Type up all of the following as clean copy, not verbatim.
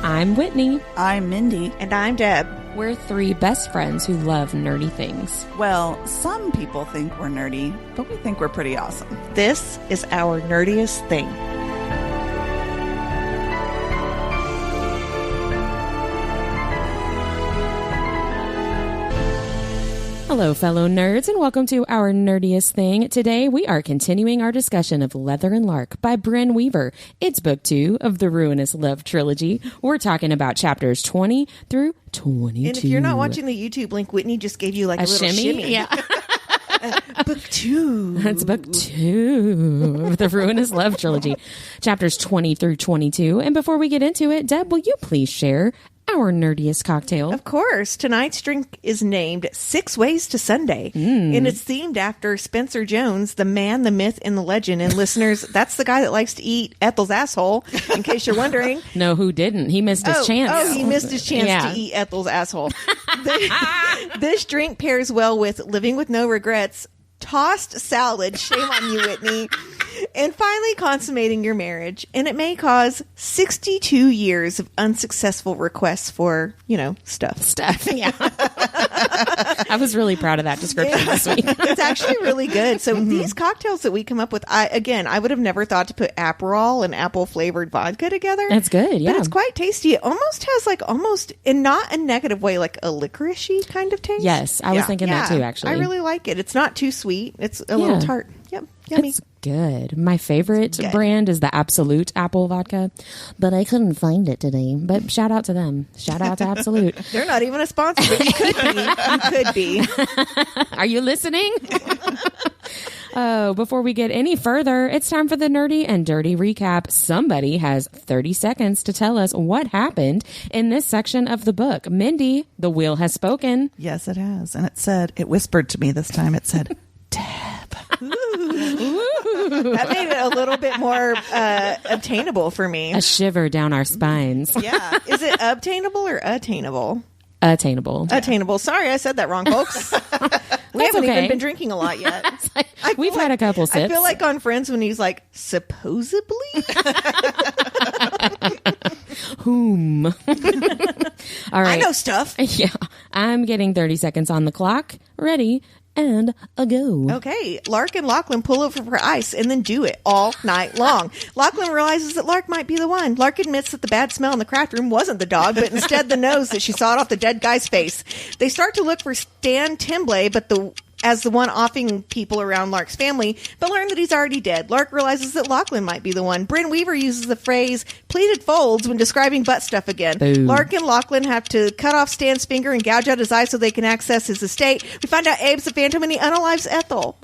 I'm Whitney. I'm Mindy. And I'm Deb. We're three best friends who love nerdy things. Well, some people think we're nerdy, but we think we're pretty awesome. This is Our Nerdiest Thing. Hello, fellow nerds, and welcome to Our Nerdiest Thing. Today, we are continuing our discussion of Leather and Lark by Bryn Weaver. It's book 2 of the Ruinous Love Trilogy. We're talking about chapters 20 through 22. And if you're not watching the YouTube link, Whitney just gave you like a little shimmy. Yeah. Book 2. That's book 2 of the Ruinous Love Trilogy, chapters 20 through 22. And before we get into it, Deb, will you please share our nerdiest cocktail? Of course. Tonight's drink is named 6 Ways to Sunday. And it's themed after Spencer Jones, the man, the myth, and the legend. And listeners, that's the guy that likes to eat Ethel's asshole, in case you're wondering. No, who didn't? He missed his chance. Oh, he missed his chance to eat Ethel's asshole. This drink pairs well with living with no regrets, tossed salad, shame on you, Whitney, and finally consummating your marriage. And it may cause 62 years of unsuccessful requests for, stuff. Yeah. I was really proud of that description this week. It's actually really good. So these cocktails that we come up with, I would have never thought to put Aperol and apple flavored vodka together. That's good, yeah. But it's quite tasty. It almost has in not a negative way, like a licorice-y kind of taste. Yes, I was thinking that too, actually. I really like it. It's not too sweet. It's a little tart. Yep, yummy. It's good. My favorite brand is the Absolute Apple Vodka, but I couldn't find it today. But shout out to them. Shout out to Absolute. They're not even a sponsor, but you could be. You could be. Are you listening? Oh, before we get any further, it's time for the Nerdy and Dirty Recap. Somebody has 30 seconds to tell us what happened in this section of the book. Mindy, the wheel has spoken. Yes, it has. And it whispered to me this time. It said, Deb. That made it a little bit more obtainable for me. A shiver down our spines. Yeah. Is it obtainable or attainable? Attainable. Attainable. Sorry, I said that wrong, folks. We haven't even been drinking a lot yet. We've had a couple sips. I feel like on Friends when he's like, supposedly? Whom? All right. I know stuff. Yeah. I'm getting 30 seconds on the clock. Ready and a go. Okay. Lark and Lachlan pull over for ice and then do it all night long. Lachlan realizes that Lark might be the one. Lark admits that the bad smell in the craft room wasn't the dog, but instead the nose that she sawed off the dead guy's face. They start to look for Stan Timblay, as the one offing people around Lark's family, but learn that he's already dead. Lark realizes that Lachlan might be the one. Bryn Weaver uses the phrase pleated folds when describing butt stuff again. Boom. Lark and Lachlan have to cut off Stan's finger and gouge out his eye so they can access his estate. We find out Abe's the Phantom and he unalives Ethel.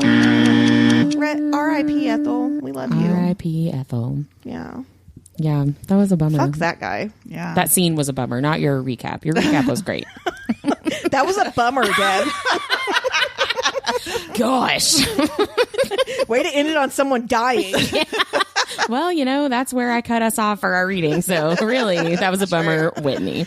R.I.P. Ethel. We love you. R.I.P. Ethel. Yeah. Yeah, that was a bummer. Fuck that guy. Yeah. That scene was a bummer, not your recap. Your recap was great. That was a bummer, Deb. Gosh. Way to end it on someone dying. Yeah. Well, that's where I cut us off for our reading. So really, that was a bummer, Whitney.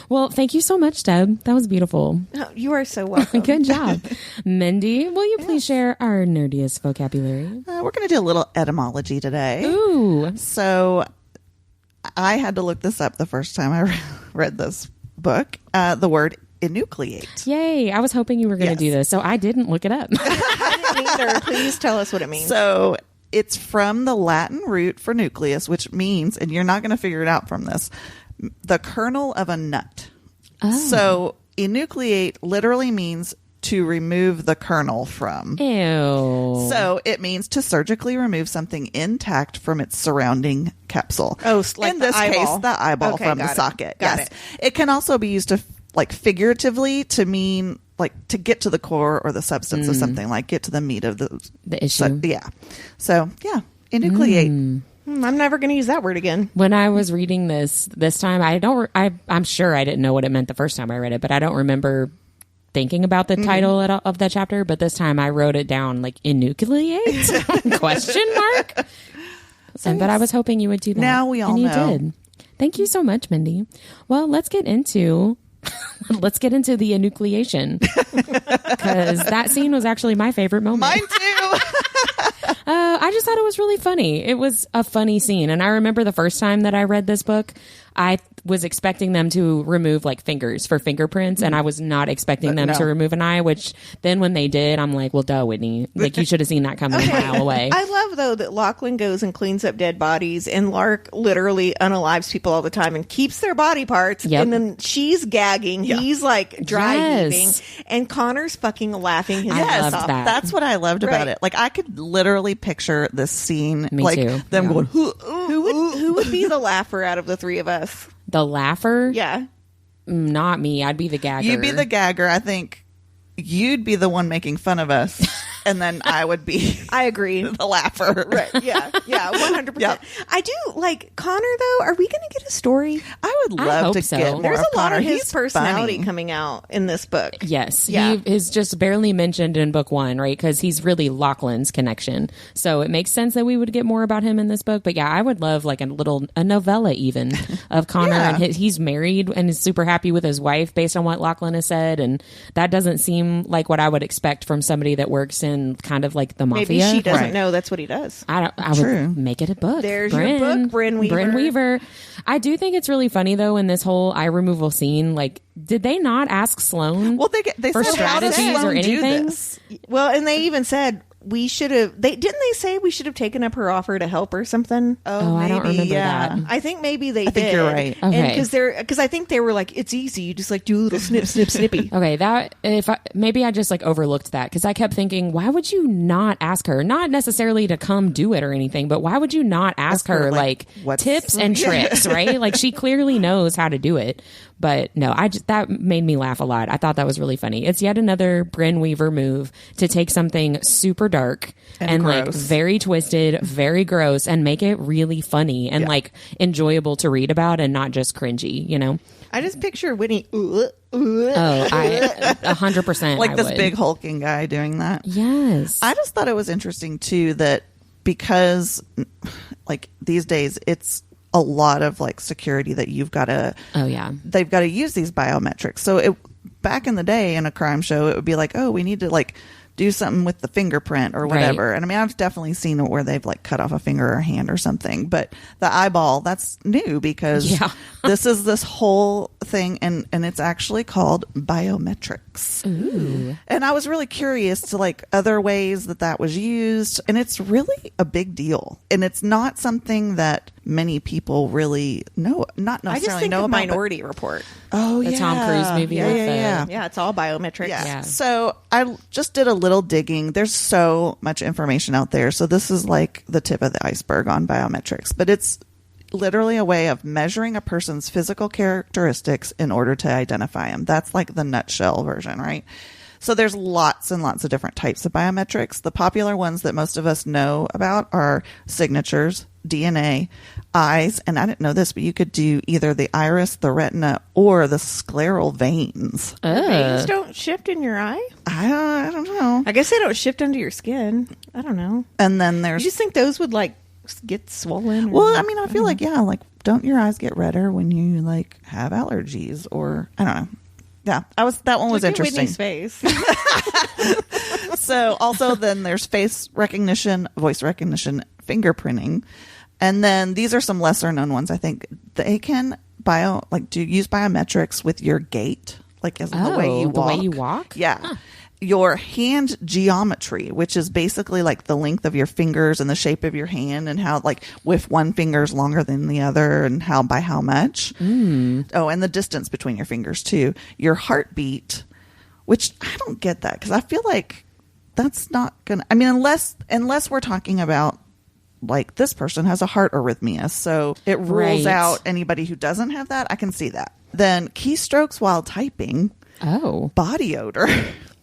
Well, thank you so much, Deb. That was beautiful. Oh, you are so welcome. Good job. Mindy, will you please share our nerdiest vocabulary? We're going to do a little etymology today. Ooh. So I had to look this up the first time I read this book. The word enucleate. Yay. I was hoping you were going to do this, so I didn't look it up. I didn't either. Please tell us what it means. So it's from the Latin root for nucleus, which means, and you're not going to figure it out from this, the kernel of a nut. Oh. So enucleate literally means to remove the kernel from. Ew. So it means to surgically remove something intact from its surrounding capsule. Oh, like in this case, the eyeball from the socket. Got it. It can also be used to figuratively to mean to get to the core or the substance of something, like get to the meat of the issue. So enucleate. I'm never going to use that word again. When I was reading this time, I'm sure I didn't know what it meant the first time I read it, but I don't remember thinking about the title of that chapter. But this time I wrote it down like enucleate question mark. But I was hoping you would do that. Now we all and you know. did. Thank you so much, Mindy. Well, let's get into the enucleation, because that scene was actually my favorite moment. Mine too. I just thought it was really funny. It was a funny scene. And I remember the first time that I read this book, I was expecting them to remove like fingers for fingerprints, and I was not expecting them to remove an eye, which then when they did, I'm like, well, duh, Whitney. Like, you should have seen that coming a mile away. I love, though, that Lachlan goes and cleans up dead bodies, and Lark literally unalives people all the time and keeps their body parts. Yep. And then she's gagging. Yeah. He's like dry heaving. And Connor's fucking laughing his ass off. That. That's what I loved about it. Like, I could literally picture this scene. Me like too. them going, Who would be the laugher out of the three of us? The laugher? Yeah. Not me. I'd be the gagger. You'd be the gagger. I think you'd be the one making fun of us. And then I would be I agree. the laugher. Right. Yeah. Yeah. 100%. Yep. I do like Connor, though. Are we going to get a story? I would love to so. get more There's of a lot Connor. of his He's personality funny. coming out in this book. Yes. Yeah. He is just barely mentioned in book 1, right? Because he's really Lachlan's connection. So it makes sense that we would get more about him in this book. But yeah, I would love like a novella even of Connor. Yeah. And he's married and is super happy with his wife based on what Lachlan has said. And that doesn't seem like what I would expect from somebody that works in kind of like the mafia. Maybe she doesn't Right. know that's what he does. I True. would make it a book. There's your book, Bryn Weaver. Bryn Weaver. I do think it's really funny though in this whole eye removal scene. Like, did they not ask Sloane? Well, they for said, how does strategies or Sloane do anything? this? Well, and they even said we should have. Didn't they say we should have taken up her offer to help or something? Oh, I don't remember that. I think maybe they I think did. you're right. Okay. Because I think they were like, it's easy. You just like do a little snip, snip, snippy. Okay, maybe I just like overlooked that because I kept thinking, why would you not ask her? Not necessarily to come do it or anything, but why would you not ask her like what's- tips and tricks, right? Like she clearly knows how to do it. But no, that made me laugh a lot. I thought that was really funny. It's yet another Bryn Weaver move to take something super dark and like gross. very twisted, very gross, and make it really funny and like enjoyable to read about and not just cringy, you know? I just picture Whitney. Oh, I 100%. Like I this would. big hulking guy doing that. Yes. I just thought it was interesting too that because like these days it's a lot of like security that you've got to they've got to use these biometrics. So back in the day in a crime show it would be like, oh, we need to like do something with the fingerprint or whatever. Right. And I mean, I've definitely seen it where they've like cut off a finger or a hand or something, but the eyeball, that's new because this is this whole thing and it's actually called biometrics. Ooh. And I was really curious to like other ways that was used. And it's really a big deal. And it's not something that many people really know, not necessarily I just think know of about. Minority Report. Oh, The yeah. Tom Cruise movie. Yeah, it's all biometrics. Yeah. So I just did a little digging. There's so much information out there. So this is like the tip of the iceberg on biometrics, but it's literally a way of measuring a person's physical characteristics in order to identify them. That's like the nutshell version, right? So there's lots and lots of different types of biometrics. The popular ones that most of us know about are signatures, DNA, eyes, and I didn't know this, but you could do either the iris, the retina, or the scleral veins. The veins don't shift in your eye? I don't know. I guess they don't shift under your skin. I don't know. And then there's... You just think those would like get swollen? Well, I mean, I feel like, like, don't your eyes get redder when you like have allergies or I don't know. Yeah, that one was Look at interesting. Whitney's face. So also then there's face recognition, voice recognition, fingerprinting. And then these are some lesser known ones. I think they can use biometrics with your gait, like as the way you walk. The way you walk? Yeah. Huh. Your hand geometry, which is basically like the length of your fingers and the shape of your hand and how like if one finger is longer than the other and by how much. Oh, and the distance between your fingers too. Your heartbeat, which I don't get that because I feel like that's not gonna, I mean, unless we're talking about like this person has a heart arrhythmia. So it rules out anybody who doesn't have that. I can see that. Then keystrokes while typing. Oh. Body odor.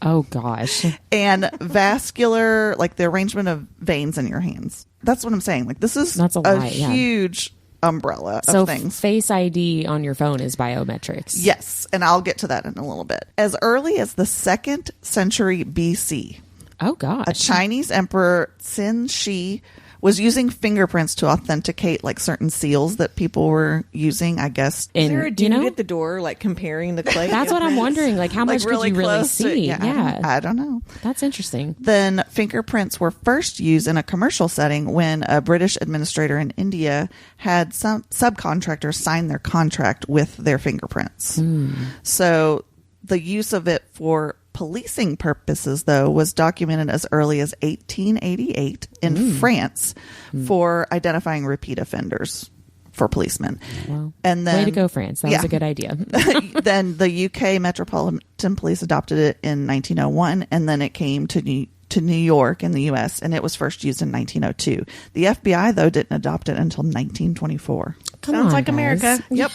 Oh, gosh. And vascular, like the arrangement of veins in your hands. That's what I'm saying. Like this is That's a lot, huge umbrella so of things. Face ID on your phone is biometrics. Yes. And I'll get to that in a little bit. As early as the 2nd century BC. Oh, gosh. A Chinese emperor, Qin Shi, was using fingerprints to authenticate like certain seals that people were using, I guess. Is there a And, dude at the door like comparing the clay? that's what I'm wondering. Like, how much could you really close to- see? I don't know. That's interesting. Then fingerprints were first used in a commercial setting when a British administrator in India had some subcontractors sign their contract with their fingerprints. So the use of it for policing purposes, though, was documented as early as 1888 in France for identifying repeat offenders for policemen. Well, And then, way to go, France. That was a good idea. Then the UK Metropolitan Police adopted it in 1901, and then it came to New York in the US, and it was first used in 1902. The FBI, though, didn't adopt it until 1924. Sounds like America. Yep.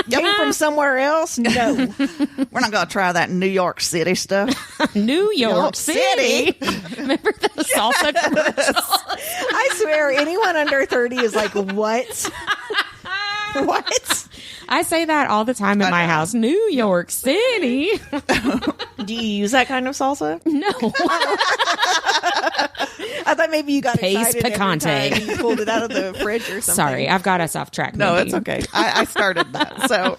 Came from somewhere else? No. We're not going to try that New York City stuff. New York York City. Remember the salsa commercial? I swear, anyone under 30 is like, what? What? I say that all the time in my house. New York City. Do you use that kind of salsa? No. I thought maybe you got Pace excited picante. every time you pulled it out of the fridge or something. Sorry, I've got us off track. No, Mindy. it's okay. I started that. So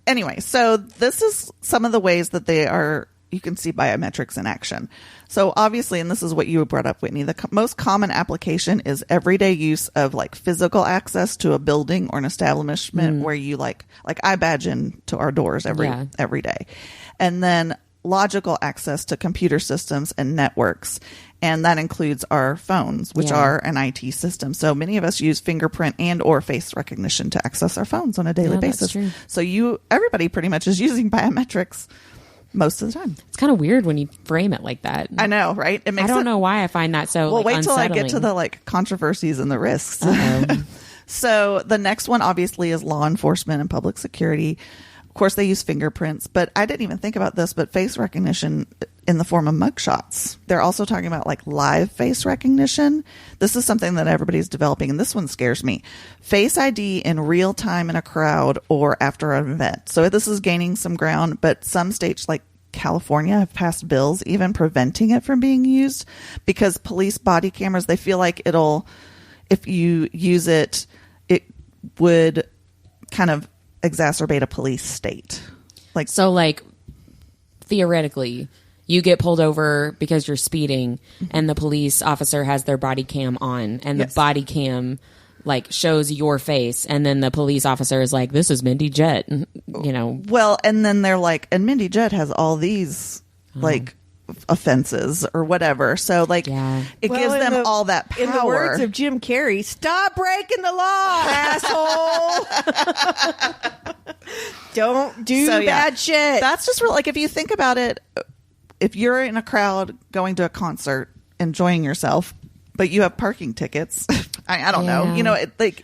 anyway, so this is some of the ways that you can see biometrics in action. So obviously, and this is what you brought up, Whitney, the most common application is everyday use of like physical access to a building or an establishment where you like I badge in to our doors every day. And then logical access to computer systems and networks. And that includes our phones, which are an IT system. So many of us use fingerprint and or face recognition to access our phones on a daily basis. True. So everybody pretty much is using biometrics most of the time. It's kind of weird when you frame it like that. I know, right? It makes I don't know why I find that so. Well, wait till I get unsettling. to the like controversies and the risks. So the next one obviously is law enforcement and public security. Of course, they use fingerprints, but I didn't even think about this, but face recognition in the form of mugshots. They're also talking about like live face recognition. This is something that everybody's developing, and this one scares me. Face ID in real time in a crowd or after an event. So this is gaining some ground, but some states like California have passed bills even preventing it from being used because police body cameras, they feel like if you use it, it would kind of exacerbate a police state. Like theoretically, you get pulled over because you're speeding and the police officer has their body cam on and the body cam like shows your face, and then the police officer is like, this is Mindy Jett, you know. Well, and then they're like, and Mindy Jett has all these like offenses or whatever. So like it gives them all that power. In the words of Jim Carrey, stop breaking the law, asshole. Don't do bad shit. That's just real. Like if you think about it, if you're in a crowd going to a concert, enjoying yourself, but you have parking tickets, I don't know. You know,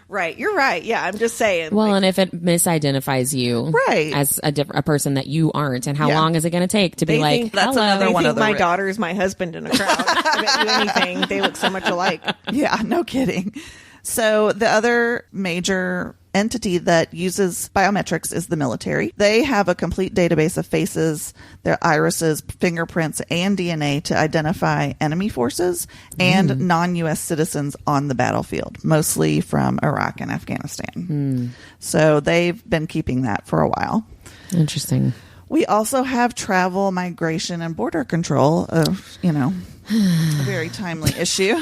right. You're right. Yeah, I'm just saying. Well, and if it misidentifies you as a person that you aren't, and how long is it going to take to be like, that's hello? another one of the my daughter is my husband in a crowd. I bet you anything. They look so much alike. Yeah, no kidding. So the other major entity that uses biometrics is the military. They have a complete database of faces, their irises, fingerprints, and DNA to identify enemy forces and non-U.S. citizens on the battlefield, mostly from Iraq and Afghanistan. So they've been keeping that for a while. Interesting. We also have travel, migration, and border control, a very timely issue.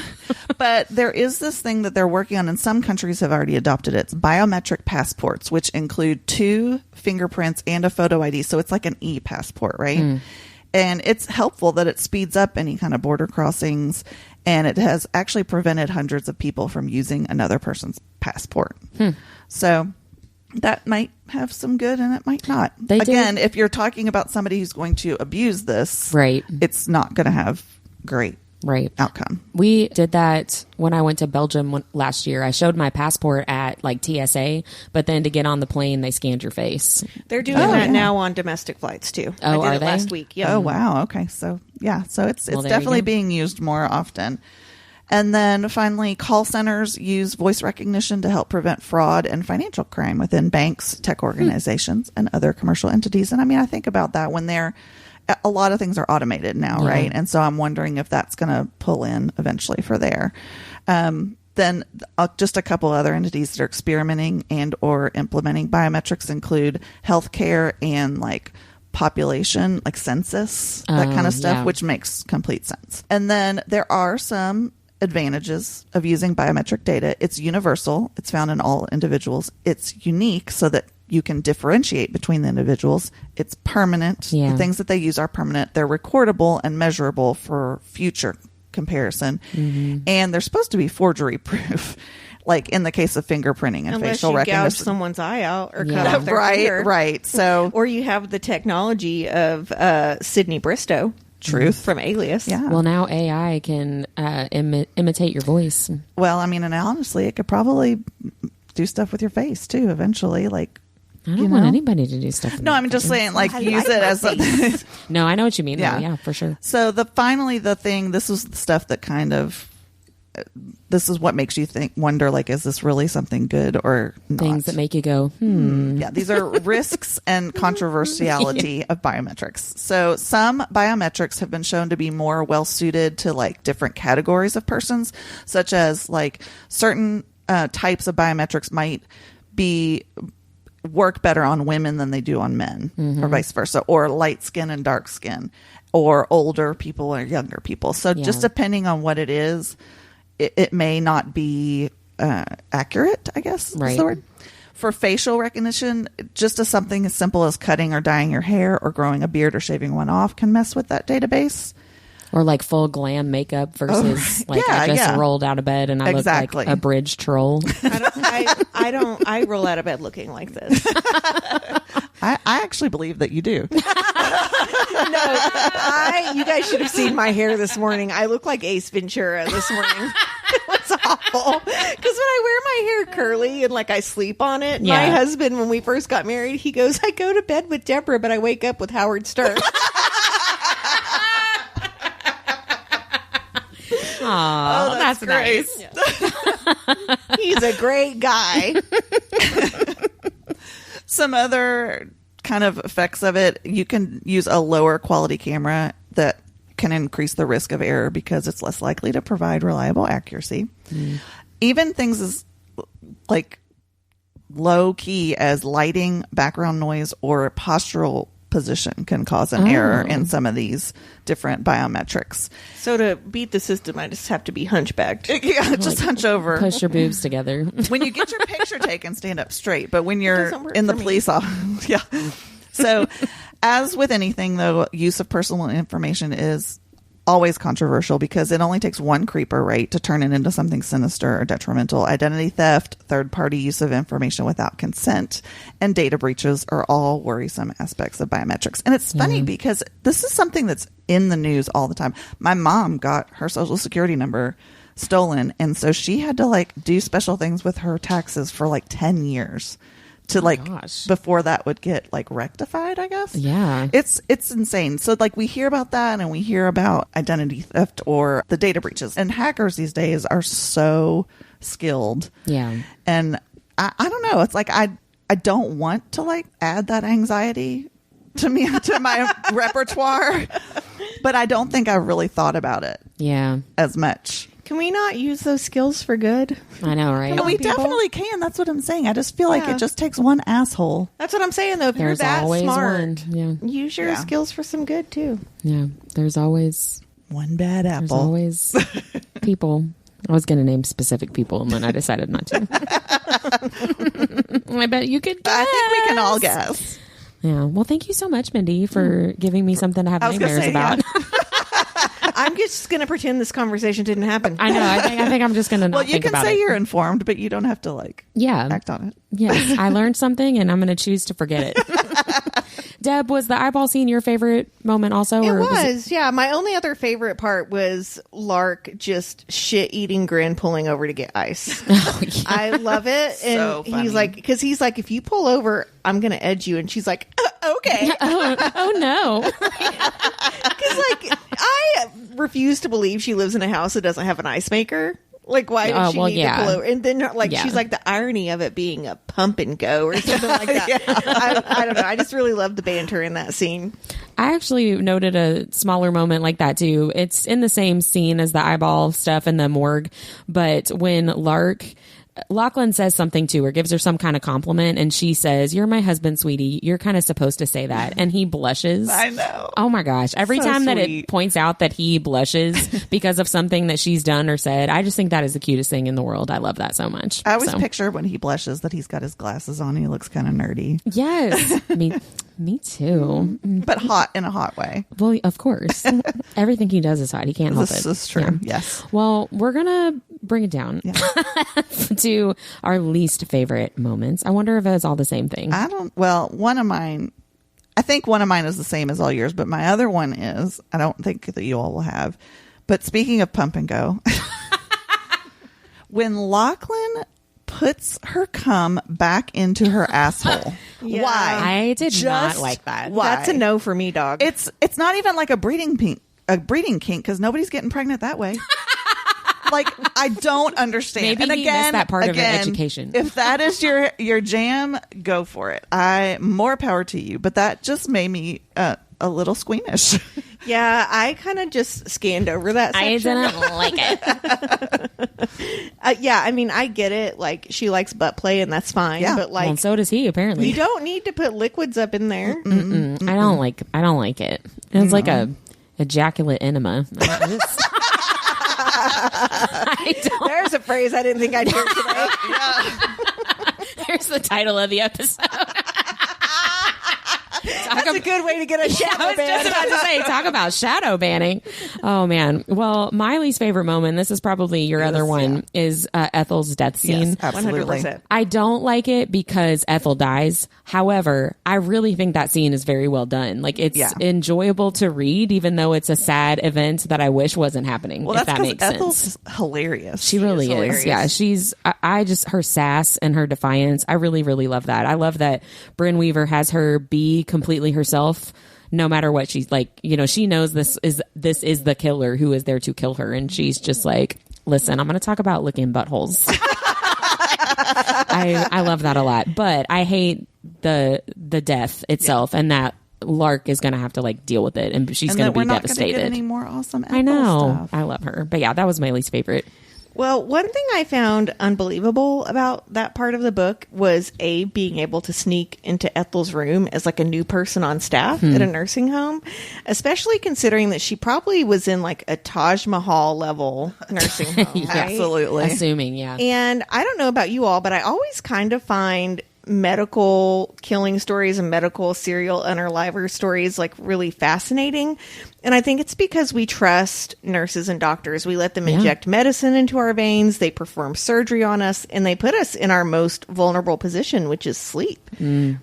But there is this thing that they're working on, and some countries have already adopted it. It's biometric passports, which include 2 fingerprints and a photo ID. So it's like an e-passport, right? And it's helpful that it speeds up any kind of border crossings, and it has actually prevented hundreds of people from using another person's passport. So that might have some good and it might not. Again, if you're talking about somebody who's going to abuse this, it's not going to have great outcome. We did that when I went to Belgium last year. I showed my passport at like TSA, but then to get on the plane, they scanned your face. They're doing that now on domestic flights too. I did it last week. Yeah. Oh, wow. Okay. So it's definitely being used more often. And then finally, call centers use voice recognition to help prevent fraud and financial crime within banks, tech organizations, and other commercial entities. And I mean, I think about that when they're a lot of things are automated now, right? And so I'm wondering if that's going to pull in eventually for there. Then just a couple other entities that are experimenting and or implementing biometrics include healthcare and like population, like census, that kind of stuff, which makes complete sense. And then there are some advantages of using biometric data. It's universal. It's found in all individuals. It's unique so that you can differentiate between the individuals. It's permanent. The things that they use are permanent. They're recordable and measurable for future comparison. And they're supposed to be forgery proof, like in the case of fingerprinting and unless facial you recognition. gouge someone's eye out or cut off their finger. Right. So, or you have the technology of Sydney Bristow. Truth from Alias. Yeah. Well, now AI can imitate your voice. Well, I mean, and honestly, it could probably do stuff with your face too eventually. Like, I don't want anybody to do stuff with no, my I'm just face. saying, like, use it as a. No, I know what you mean. Yeah. Though. Yeah, for sure. So finally the thing, this was the stuff that kind of, this is what makes you wonder, like, is this really something good or not? Things that make you go, Yeah, these are risks and controversiality of biometrics. So some biometrics have been shown to be more well suited to like different categories of persons, such as like certain types of biometrics might work better on women than they do on men, or vice versa, or light skin and dark skin, or older people or younger people. So just depending on what it is, it may not be accurate, I guess is the word. For facial recognition, just something as simple as cutting or dyeing your hair or growing a beard or shaving one off can mess with that database. Or like full glam makeup versus like I just rolled out of bed and I look like a bridge troll. I roll out of bed looking like this. I actually believe that you do. No, you guys should have seen my hair this morning. I look like Ace Ventura this morning. It was awful. Because when I wear my hair curly and like I sleep on it, my husband, when we first got married, he goes, I go to bed with Deborah, but I wake up with Howard Stern. Oh, that's great. Nice. Yeah. He's a great guy. Some other kind of effects of it, you can use a lower quality camera that can increase the risk of error because it's less likely to provide reliable accuracy. Even things as like low key as lighting, background noise, or postural position can cause an error in some of these different biometrics. So to beat the system, I just have to be hunchbacked. Yeah, just hunch over. Push your boobs together. When you get your picture taken, stand up straight. But when you're in the for police office, So as with anything, though, use of personal information is always controversial because it only takes one creeper, right, to turn it into something sinister or detrimental. Identity theft, third-party use of information without consent, and data breaches are all worrisome aspects of biometrics. And it's funny because this is something that's in the news all the time. My mom got her social security number stolen, and so she had to like do special things with her taxes for like 10 years to before that would get like rectified, I guess. Yeah. It's insane. So like we hear about that and we hear about identity theft or the data breaches, and hackers these days are so skilled. Yeah. And I don't know. It's like, I don't want to like add that anxiety to my repertoire, but I don't think I really thought about it as much. Can we not use those skills for good? I know, right? And we definitely can. That's what I'm saying. I just feel like it just takes one asshole. That's what I'm saying, though. If There's you're that always smart, one. use your skills for some good, too. Yeah. There's always one bad apple. There's always people. I was going to name specific people, and then I decided not to. I bet you could guess. I think we can all guess. Yeah. Well, thank you so much, Mindy, for giving me something to have nightmares about. Yeah. I'm just going to pretend this conversation didn't happen. I know. I think I'm just going to not think about it. Well, you can say you're informed, but you don't have to act on it. Yes. I learned something, and I'm going to choose to forget it. Deb, was the eyeball scene your favorite moment also? It was. Yeah. My only other favorite part was Lark just shit-eating Grin pulling over to get ice. Oh, yeah. I love it. And so funny. he's like, if you pull over, I'm going to edge you. And she's like, okay. Oh no. Because I refuse to believe she lives in a house that doesn't have an ice maker. Like, why does she need to pull over? And then, she's like, the irony of it being a pump and go or something like that. I don't know. I just really love the banter in that scene. I actually noted a smaller moment like that too. It's in the same scene as the eyeball stuff in the morgue, but when Lachlan says something to her, gives her some kind of compliment, and she says, "You're my husband, sweetie. You're kind of supposed to say that." And he blushes. I know. Oh my gosh. Every So time that sweet. it points out that he blushes because of something that she's done or said, I just think that is the cutest thing in the world. I love that so much. I always So, picture when he blushes that he's got his glasses on. He looks kind of nerdy, yes. Me too. but hot in a hot way. Well, of course. Everything he does is hot. He can't help This it. is true. Yeah. Yes. Well, we're going to bring it down Yeah. to our least favorite moments. I wonder if it's all the same thing. One of mine, I think one of mine is the same as all yours, but my other one is, I don't think that you all will have. But speaking of pump and go, when Lachlan puts her cum back into her asshole. Yeah. Why? I did not Just like that. why? That's a no for me, dog. It's not even like a breeding kink because nobody's getting pregnant that way. Like, I don't understand. Maybe and he missed that part of an education. If that is your jam, go for it. More power to you. But that just made me a little squeamish. Yeah, I kind of just scanned over that I section. didn't like it. Yeah, I mean, I get it. Like, she likes butt play, and that's fine. Yeah. But, like, Well, so does he, apparently. you don't need to put liquids up in there. I don't like it. It's like a ejaculate enema. I don't. There's a phrase I didn't think I'd hear today. Here's the title of the episode. That's a good way to get a shadow I was ban. just about to say, talk about shadow banning. Oh, man. Well, my least favorite moment, this is probably your other one, is Ethel's death scene. Yes, absolutely. 100%. I don't like it because Ethel dies. However, I really think that scene is very well done. Like, it's enjoyable to read, even though it's a sad event that I wish wasn't happening. Well, if that's that because makes Ethel's sense. hilarious. She really is. hilarious. Yeah, she's. I just her sass and her defiance. I really, really love that. I love that Brynn Weaver has her be completely herself, no matter what she's like. You know, she knows this is the killer who is there to kill her, and she's just like, listen, I'm going to talk about licking buttholes. I love that a lot, but I hate the death itself, and that Lark is going to have to like deal with it, and she's going to be devastated. We're not going to get any more awesome Ethel I know. stuff. I love her, but yeah, that was my least favorite. Well, one thing I found unbelievable about that part of the book was Abe being able to sneak into Ethel's room as like a new person on staff at a nursing home, especially considering that she probably was in like a Taj Mahal level nursing home. Right? Absolutely. Assuming, yeah. And I don't know about you all, but I always kind of find medical killing stories and medical serial unaliver stories like really fascinating. And I think it's because we trust nurses and doctors. We let them inject medicine into our veins. They perform surgery on us, and they put us in our most vulnerable position, which is sleep.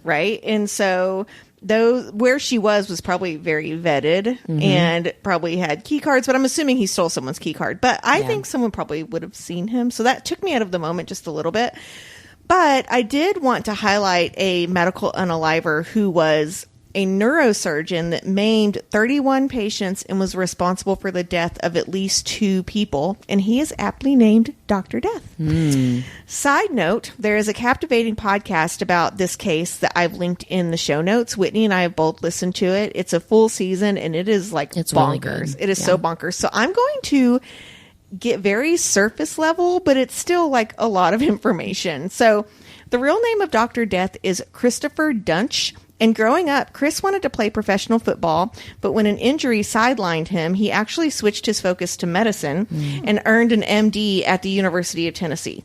Right. And so though where she was probably very vetted and probably had key cards, but I'm assuming he stole someone's key card. But I think someone probably would have seen him. So that took me out of the moment just a little bit. But I did want to highlight a medical unaliver who was a neurosurgeon that maimed 31 patients and was responsible for the death of at least 2 people. And he is aptly named Doctor Death. Side note, there is a captivating podcast about this case that I've linked in the show notes. Whitney and I have both listened to it. It's a full season, and it is like It's really bonkers. good. It is so bonkers. So I'm going to get very surface level, but it's still like a lot of information. So the real name of Dr. Death is Christopher Dunch. And growing up, Chris wanted to play professional football, but when an injury sidelined him, he actually switched his focus to medicine and earned an MD at the University of Tennessee.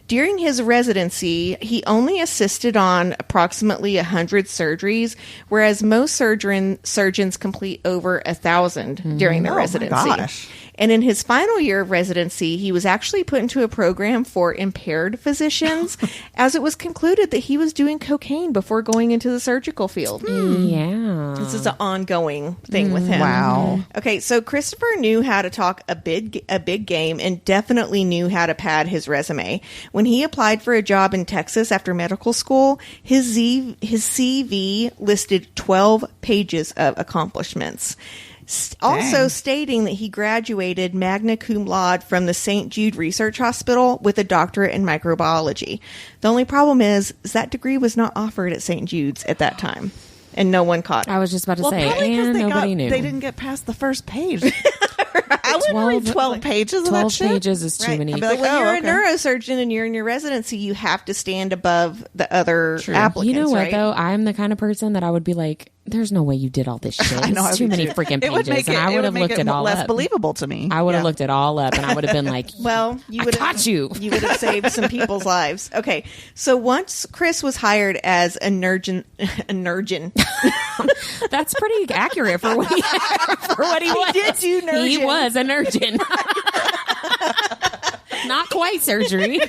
During his residency, he only assisted on approximately 100 surgeries, whereas most surgeons complete over 1,000 during their residency. Gosh. And in his final year of residency, he was actually put into a program for impaired physicians, as it was concluded that he was doing cocaine before going into the surgical field. Yeah. This is an ongoing thing with him. Wow. Okay, so Christopher knew how to talk a big game and definitely knew how to pad his resume. When he applied for a job in Texas after medical school, his CV listed 12 pages of accomplishments. Also stating that he graduated magna cum laude from the St. Jude Research Hospital with a doctorate in microbiology. The only problem is that degree was not offered at St. Jude's at that time. and no one caught it. I was just about to say, probably 'cause and nobody they knew. didn't get past the first page. I wouldn't read 12 pages of that 12 shit. pages is too Right. many. I'd be like, But when oh, you're okay. a neurosurgeon and you're in your residency, you have to stand above the other You applicants. know what, right? though? I'm the kind of person that I would be like, there's no way you did all this shit. I know, It's too I'd be many too. freaking It would pages. make And I it would have make looked it all less up. believable to me. I would have Yeah. looked it all up and I would have been like, Well, you I would caught you. You would have saved some people's lives. Okay, so once Chris was hired as a nurgeon, That's pretty accurate for what he was. did do nurgeon. He was a nurgeon. Not quite surgery.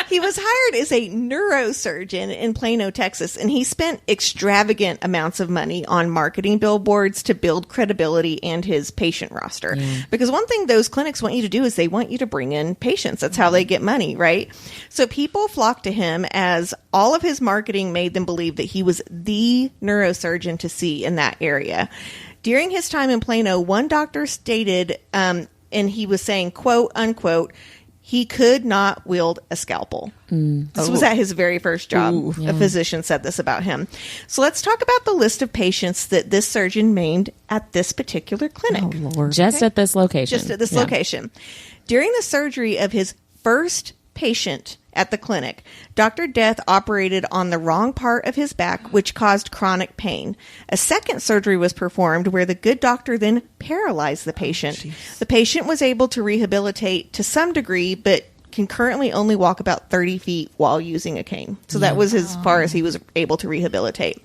he was hired as a neurosurgeon in Plano, Texas, and he spent extravagant amounts of money on marketing billboards to build credibility and his patient roster. Because one thing those clinics want you to do is they want you to bring in patients. That's how they get money, right? So people flocked to him as all of his marketing made them believe that he was the neurosurgeon to see in that area. During his time in Plano, one doctor stated, and he was saying, quote, unquote, he could not wield a scalpel. This was at his very first job. A physician said this about him. So let's talk about the list of patients that this surgeon named at this particular clinic. Just at this location. Just at this location. During the surgery of his first patient at the clinic, Dr. D3ath operated on the wrong part of his back, which caused chronic pain. A second surgery was performed where the good doctor then paralyzed the patient. The patient was able to rehabilitate to some degree, but can currently only walk about 30 feet while using a cane. So that was as far as he was able to rehabilitate.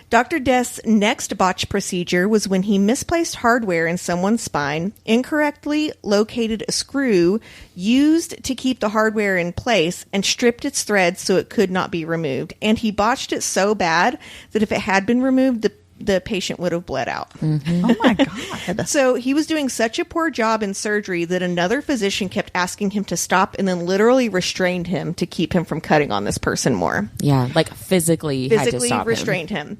Dr. D3ath's next botched procedure was when he misplaced hardware in someone's spine, incorrectly located a screw used to keep the hardware in place, and stripped its threads so it could not be removed. And he botched it so bad that if it had been removed, the patient would have bled out. Oh my God. So he was doing such a poor job in surgery that another physician kept asking him to stop and then literally restrained him to keep him from cutting on this person more. Yeah, like physically had to Physically stop restrained him.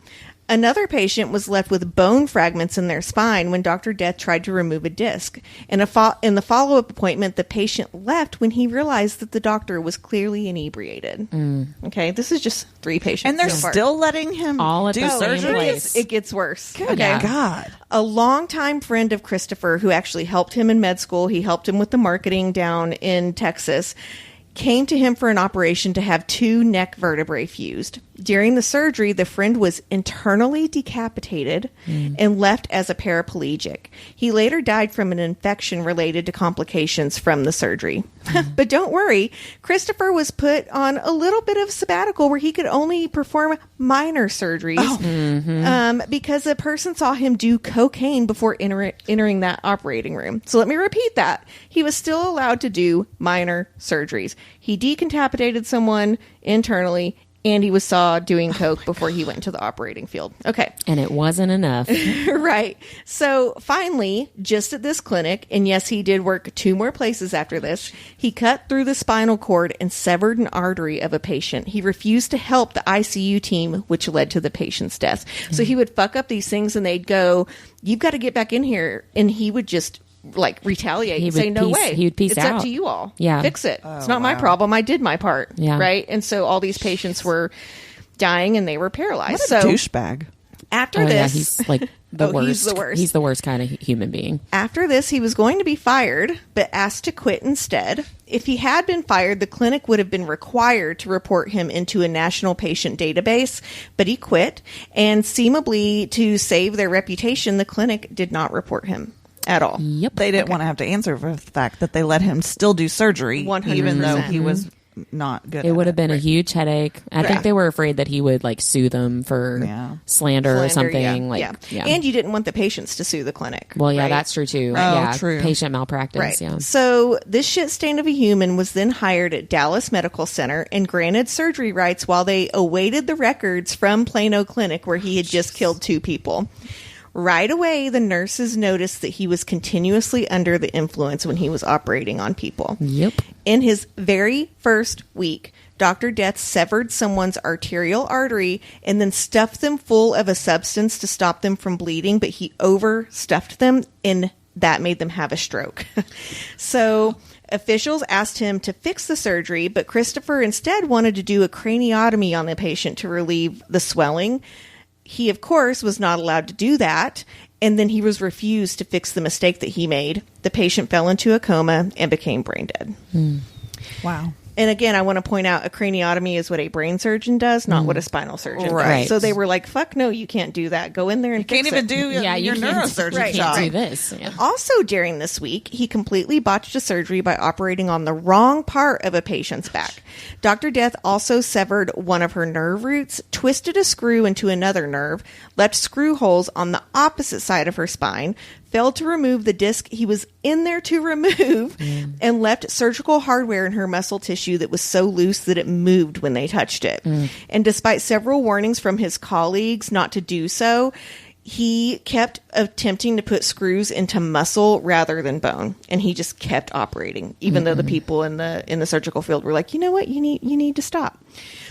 Another patient was left with bone fragments in their spine when Dr. D3ath tried to remove a disc. In the follow-up appointment, the patient left when he realized that the doctor was clearly inebriated. Okay, this is just 3 patients. And they're so far. still letting him All at do the same surgery? place. It gets worse. Good Okay. God. A longtime friend of Christopher, who actually helped him in med school, he helped him with the marketing down in Texas, came to him for an operation to have 2 neck vertebrae fused. During the surgery, the friend was internally decapitated and left as a paraplegic. He later died from an infection related to complications from the surgery. But don't worry, Christopher was put on a little bit of sabbatical where he could only perform minor surgeries because a person saw him do cocaine before entering that operating room. So let me repeat that. He was still allowed to do minor surgeries. He decapitated someone internally, and he was saw doing coke before he went to the operating field. Okay. And it wasn't enough. Right. So finally, just at this clinic, and yes, he did work 2 more places after this, he cut through the spinal cord and severed an artery of a patient. He refused to help the ICU team, which led to the patient's death. So he would fuck up these things and they'd go, "You've got to get back in here." And he would just retaliate He and say, would "No peace- way. he would peace it's out. up to you all. Yeah. Fix it. It's not my problem. I did my part." Yeah. Right. And so all these patients were dying and they were paralyzed. What a So douchebag. after Oh, yeah, this, he's like the Oh, worst. he's the worst. He's the worst kind of human being. After this, he was going to be fired, but asked to quit instead. If he had been fired, the clinic would have been required to report him into a national patient database, but he quit. And seemingly to save their reputation, the clinic did not report him at all. Yep. They didn't want to have to answer for the fact that they let him still do surgery, 100%. even though he was not good. It would have been a huge headache. I think Right. they were afraid that he would sue them for slander or something. Yeah. And you didn't want the patients to sue the clinic. Well, yeah, right? that's true too. Right. Yeah, Oh, true. patient malpractice. Right. Yeah. So this shit stain of a human was then hired at Dallas Medical Center and granted surgery rights while they awaited the records from Plano Clinic where he had just killed 2 people. Right away, the nurses noticed that he was continuously under the influence when he was operating on people. Yep. In his very first week, Dr. D3ath severed someone's arterial artery and then stuffed them full of a substance to stop them from bleeding, but he overstuffed them and that made them have a stroke. So officials asked him to fix the surgery, but Christopher instead wanted to do a craniotomy on the patient to relieve the swelling. He, of course, was not allowed to do that, and then he was refused to fix the mistake that he made. The patient fell into a coma and became brain dead. Wow. And again, I want to point out a craniotomy is what a brain surgeon does, not what a spinal surgeon Right. does. So they were like, fuck no, you can't do that. Go in there and Can't fix even it. do Yeah, your you can't- neurosurgeon right, job. can't do this. Yeah. Also, during this week, he completely botched a surgery by operating on the wrong part of a patient's back. Dr. Death also severed one of her nerve roots, twisted a screw into another nerve, left screw holes on the opposite side of her spine, failed to remove the disc he was in there to remove, and left surgical hardware in her muscle tissue that was so loose that it moved when they touched it. And despite several warnings from his colleagues not to do so, he kept attempting to put screws into muscle rather than bone, and he just kept operating, even though the people in the surgical field were like, you know what, you need to stop.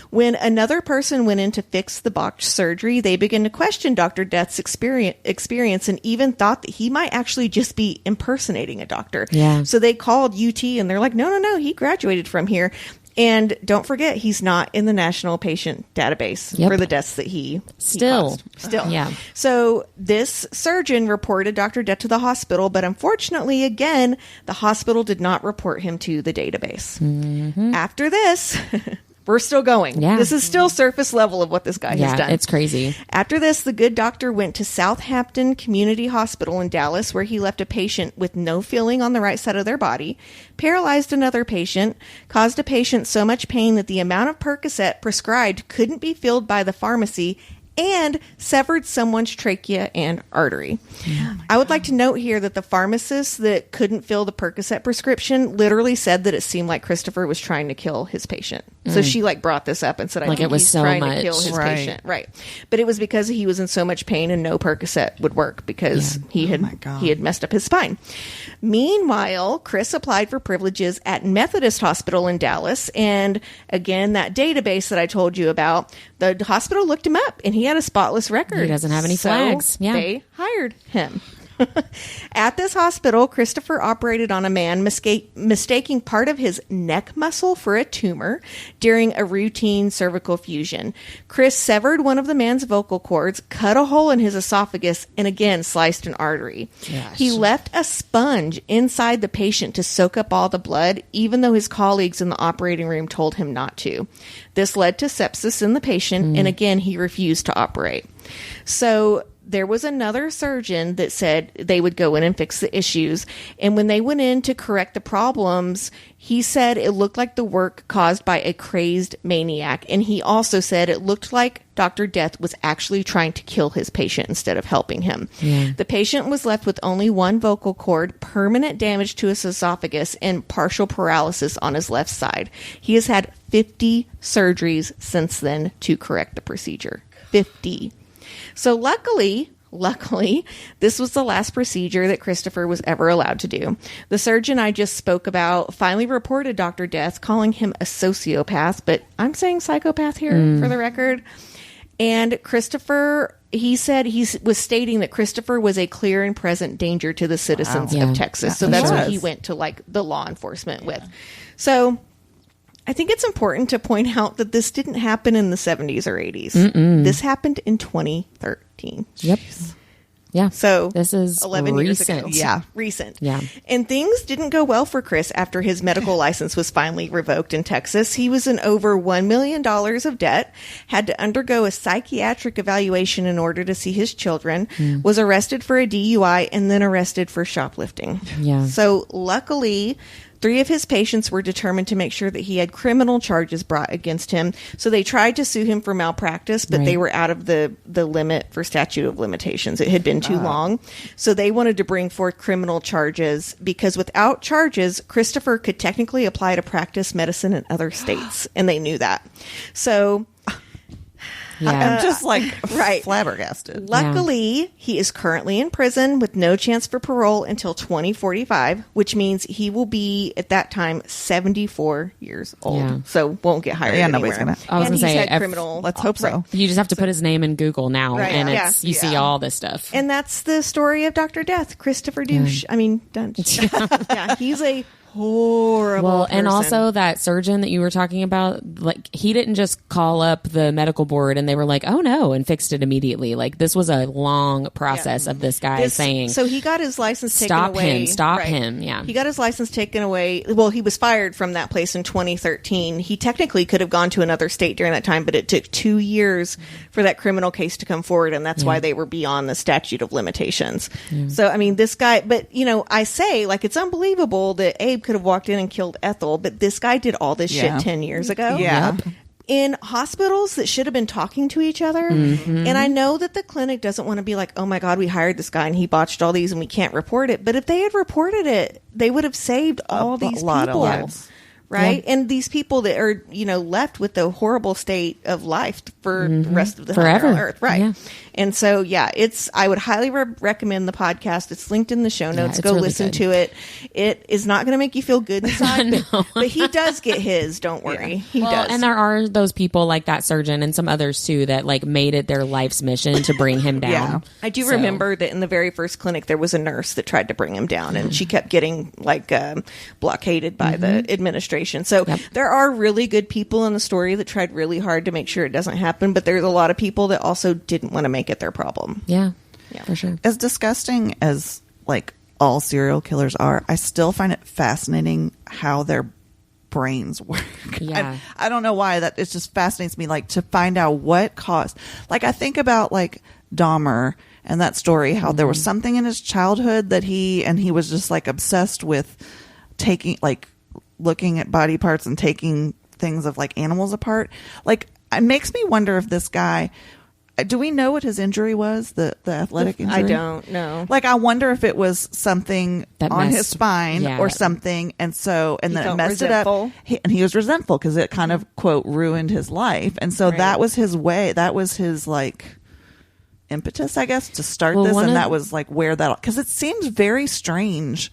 When another person went in to fix the botched surgery, they began to question Dr. Death's experience and even thought that he might actually just be impersonating a doctor. Yeah. So they called UT and they're like, no, he graduated from here. And don't forget, he's not in the National Patient Database Yep. for the deaths that he Still. caused. Still. Yeah. So this surgeon reported Dr. Death to the hospital, but unfortunately, again, the hospital did not report him to the database. After this... We're still going. Yeah. This is still surface level of what this guy has done. It's crazy. After this, the good doctor went to Southampton Community Hospital in Dallas, where he left a patient with no feeling on the right side of their body, paralyzed another patient, caused a patient so much pain that the amount of Percocet prescribed couldn't be filled by the pharmacy, and severed someone's trachea and artery. I would like to note here that the pharmacist that couldn't fill the Percocet prescription literally said that it seemed like Christopher was trying to kill his patient. So she brought this up and said, I Like think it was he's so trying much. to kill his Right. patient. Right. But it was because he was in so much pain and no Percocet would work because he had messed up his spine. Meanwhile, Chris applied for privileges at Methodist Hospital in Dallas. And again, that database that I told you about, the hospital looked him up and he had a spotless record. He doesn't have any So flags. Yeah. They hired him. At this hospital, Christopher operated on a man mistaking part of his neck muscle for a tumor during a routine cervical fusion. Chris severed one of the man's vocal cords, cut a hole in his esophagus, and again sliced an artery. Gosh. He left a sponge inside the patient to soak up all the blood, even though his colleagues in the operating room told him not to. This led to sepsis in the patient, and again, he refused to operate. So there was another surgeon that said they would go in and fix the issues. And when they went in to correct the problems, he said it looked like the work caused by a crazed maniac. And he also said it looked like Dr. Death was actually trying to kill his patient instead of helping him. Yeah. The patient was left with only one vocal cord, permanent damage to his esophagus, and partial paralysis on his left side. He has had 50 surgeries since then to correct the procedure. 50. So luckily, this was the last procedure that Christopher was ever allowed to do. The surgeon I just spoke about finally reported Dr. Death, calling him a sociopath, but I'm saying psychopath here for the record. And Christopher, he said he was stating that Christopher was a clear and present danger to the citizens Yeah. of Texas. So Yeah, that's he what was. he went to like the law enforcement with. So I think it's important to point out that this didn't happen in the 70s or 80s. This happened in 2013. Yep. Yeah. So this is 11 years ago. recent. Yeah. Recent. Yeah. And things didn't go well for Chris after his medical license was finally revoked in Texas. He was in over $1 million of debt, had to undergo a psychiatric evaluation in order to see his children, was arrested for a DUI, and then arrested for shoplifting. Yeah. So luckily, 3 of his patients were determined to make sure that he had criminal charges brought against him. So they tried to sue him for malpractice, but they Right. were out of the limit for statute of limitations. It had been too long. So they wanted to bring forth criminal charges because without charges, Christopher could technically apply to practice medicine in other states. And they knew that. So Yeah. I'm just like Right. flabbergasted. luckily, he is currently in prison with no chance for parole until 2045, which means he will be at that time 74 years old. Yeah. So won't get hired Yeah, anywhere. nobody's gonna- I was And gonna he's say, had if- criminal. Let's hope so. You just have to put his name in Google now, Right, and yeah. it's you see all this stuff. And that's the story of Dr. Death, Christopher Douche. I mean, Dunch. Yeah, he's a horrible. Well, and person. also that surgeon that you were talking about, like, he didn't just call up the medical board and they were like, oh no, and fixed it immediately. Like, this was a long process of this guy saying, so he got his license taken away. Stop him. Yeah. He got his license taken away. Well, he was fired from that place in 2013. He technically could have gone to another state during that time, but it took 2 years for that criminal case to come forward, and that's why they were beyond the statute of limitations. So, I mean, this guy, but, you know, I say, like, it's unbelievable that Abe could have walked in and killed Ethel, but this guy did all this shit 10 years ago. Yeah. In hospitals that should have been talking to each other. And I know that the clinic doesn't want to be like, oh my God, we hired this guy and he botched all these and we can't report it. But if they had reported it, they would have saved all these lot people. of lives. Right? And these people that are, you know, left with the horrible state of life for the rest of the Forever. on Earth. Right. Yeah. And so, I would highly recommend the podcast. It's linked in the show notes. it's Go really listen good. to it. It is not going to make you feel good inside, but he does get his. Don't worry. He does. And there are those people like that surgeon and some others too that like made it their life's mission to bring him down. Yeah. I do So- remember that in the very first clinic, there was a nurse that tried to bring him down, and she kept getting like blockaded by the administration. So there are really good people in the story that tried really hard to make sure it doesn't happen, but there's a lot of people that also didn't want to make it their problem. Yeah, for sure. As disgusting as like all serial killers are, I still find it fascinating how their brains work. Yeah. I don't know why, that it just fascinates me, like, to find out what caused. Like, I think about like Dahmer and that story, how there was something in his childhood that he was just like obsessed with taking, like, looking at body parts and taking things of like animals apart. Like, it makes me wonder if this guy, do we know what his injury was? The athletic injury? I don't know. Like, I wonder if it was something That on messed- his spine yeah. or something. And so, and He then it felt messed resentful. it up. And he was resentful because it kind of, quote, ruined his life. And so Right. that was his way. That was his, like, impetus, I guess, to start Well, this. one And of- that was like where that, because it seems very strange.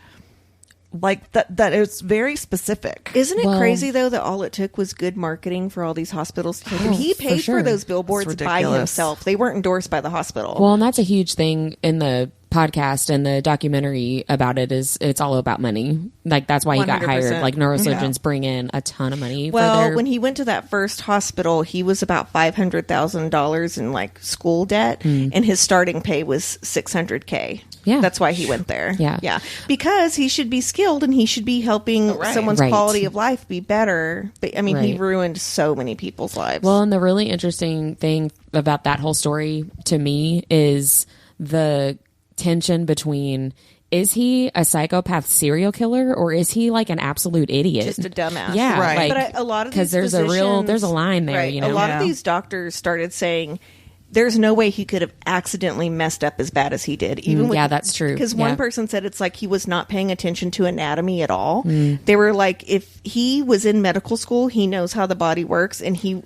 Like that it's very specific. Isn't it Well- crazy though that all it took was good marketing for all these hospitals to take him? Oh, He for paid sure. for those billboards It's by ridiculous. himself. They weren't endorsed by the hospital. Well, and that's a huge thing in the podcast and the documentary about it is it's all about money. Like, that's why he got 100%. hired. Like, neurosurgeons bring in a ton of money Well, for their... when he went to that first hospital, he was about $500,000 in like school debt, and his starting pay was $600K. Yeah. That's why he went there. Yeah. Because he should be skilled and he should be helping someone's Right. quality of life be better. But I mean, he Right. ruined so many people's lives. Well, and the really interesting thing about that whole story to me is the tension between, is he a psychopath serial killer or is he like an absolute idiot? Just a dumbass. Yeah. Right. Like, But a lot of because these there's a line there, right, you know? a lot Yeah. of these doctors started saying there's no way he could have accidentally messed up as bad as he did. Even yeah, that's true. Because Yeah. one person said it's like he was not paying attention to anatomy at all. They were like, if he was in medical school, he knows how the body works, and he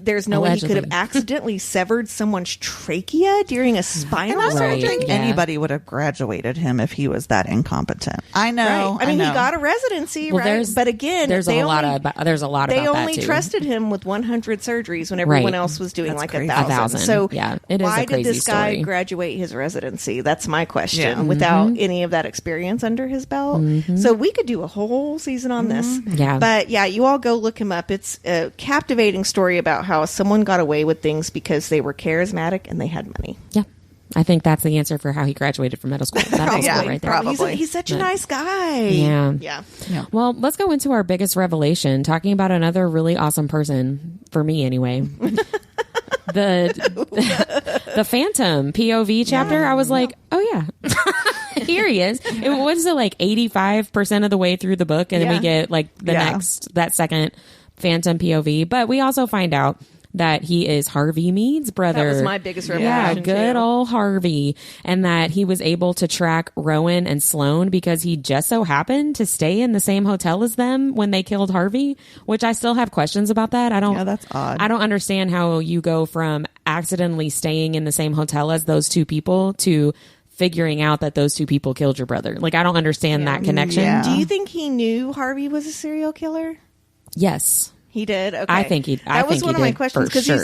there's no way he could have Allegedly. accidentally severed someone's trachea during a spinal And I don't Right, surgery. think yeah. anybody would have graduated him if he was that incompetent. I know. Right. I mean, he know. got a residency, Well, right? But again, there's they a lot only- there's a lot they about only that too. trusted him with 100 surgeries when everyone Right. else was doing That's like crazy. 1,000. 1,000. So Yeah, it is a why crazy did this guy story. graduate his residency? That's my question. Yeah. Without any of that experience under his belt. So we could do a whole season on this. Yeah. But yeah, you all go look him up. It's a captivating story about how someone got away with things because they were charismatic and they had money. Yeah. I think that's the answer for how he graduated from medical school. Medical Yeah, school right there. probably. He's such a nice guy. Yeah. Yeah. Well, let's go into our biggest revelation, talking about another really awesome person, for me anyway. the Phantom POV chapter, I was like, oh yeah, here he is. It was like 85% of the way through the book, and then we get like the Yeah. that second Phantom POV. But we also find out that he is Harvey Mead's brother. That was my biggest Yeah, revelation, good too. old Harvey. And that he was able to track Rowan and Sloane because he just so happened to stay in the same hotel as them when they killed Harvey, which I still have questions about that. Yeah, that's odd. I don't understand how you go from accidentally staying in the same hotel as those two people to figuring out that those two people killed your brother. Like, I don't understand that connection. Yeah. Do you think he knew Harvey was a serial killer? Yes. He did. Okay. I think he- I That was think one he of my did, questions for because sure.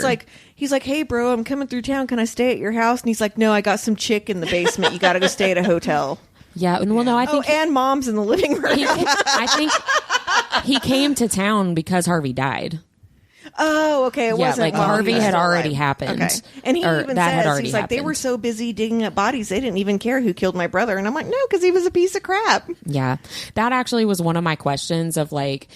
he's like, hey, bro, I'm coming through town. Can I stay at your house? And he's like, no, I got some chick in the basement. You got to go stay at a hotel. Yeah. Well, no, I Oh, think and mom's in the living room. I think he came to town because Harvey died. Oh, okay. It Yeah, wasn't like while Harvey he was had still already alive. happened. Okay. And he Or even that had says, already he's like, they were happened. so busy digging up bodies, they didn't even care who killed my brother. And I'm like, no, because he was a piece of crap. Yeah. That actually was one of my questions of like,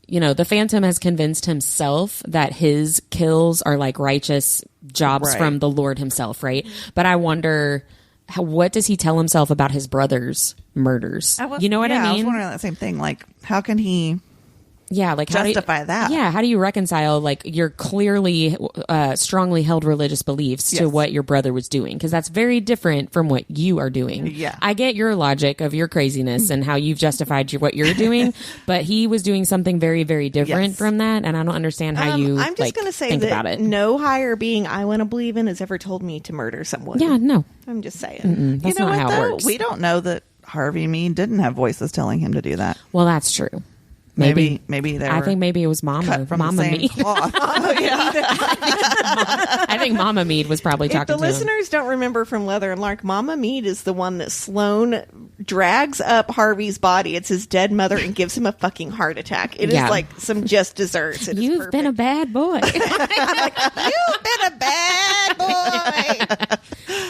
you know, the Phantom has convinced himself that his kills are like righteous jobs Right. from the Lord himself, right? But I wonder, what does he tell himself about his brother's murders? You know what I I was mean? wondering that same thing. Like, how can he Yeah, like justify that? Yeah, how do you reconcile like your clearly strongly held religious beliefs to Yes. what your brother was doing? Because that's very different from what you are doing. Yeah. I get your logic of your craziness and how you've justified what you're doing, but he was doing something very, very different Yes. from that, and I don't understand how you. I'm just like, going to say think that about it. no higher being I want to believe in has ever told me to murder someone. Yeah, no, I'm just saying. that's you know not what, how though? it works. We don't know that Harvey Mead didn't have voices telling him to do that. Well, that's true. Maybe they I were think maybe it was cut Mama from the Mama same Mead. cloth. I think Mama Mead was probably If talking the to him. listeners don't remember from Leather and Lark, Mama Mead is the one that Sloane drags up Harvey's body. It's his dead mother and gives him a fucking heart attack. It Yeah. is like some just desserts. It is You've been a perfect. bad boy. You've been a bad boy.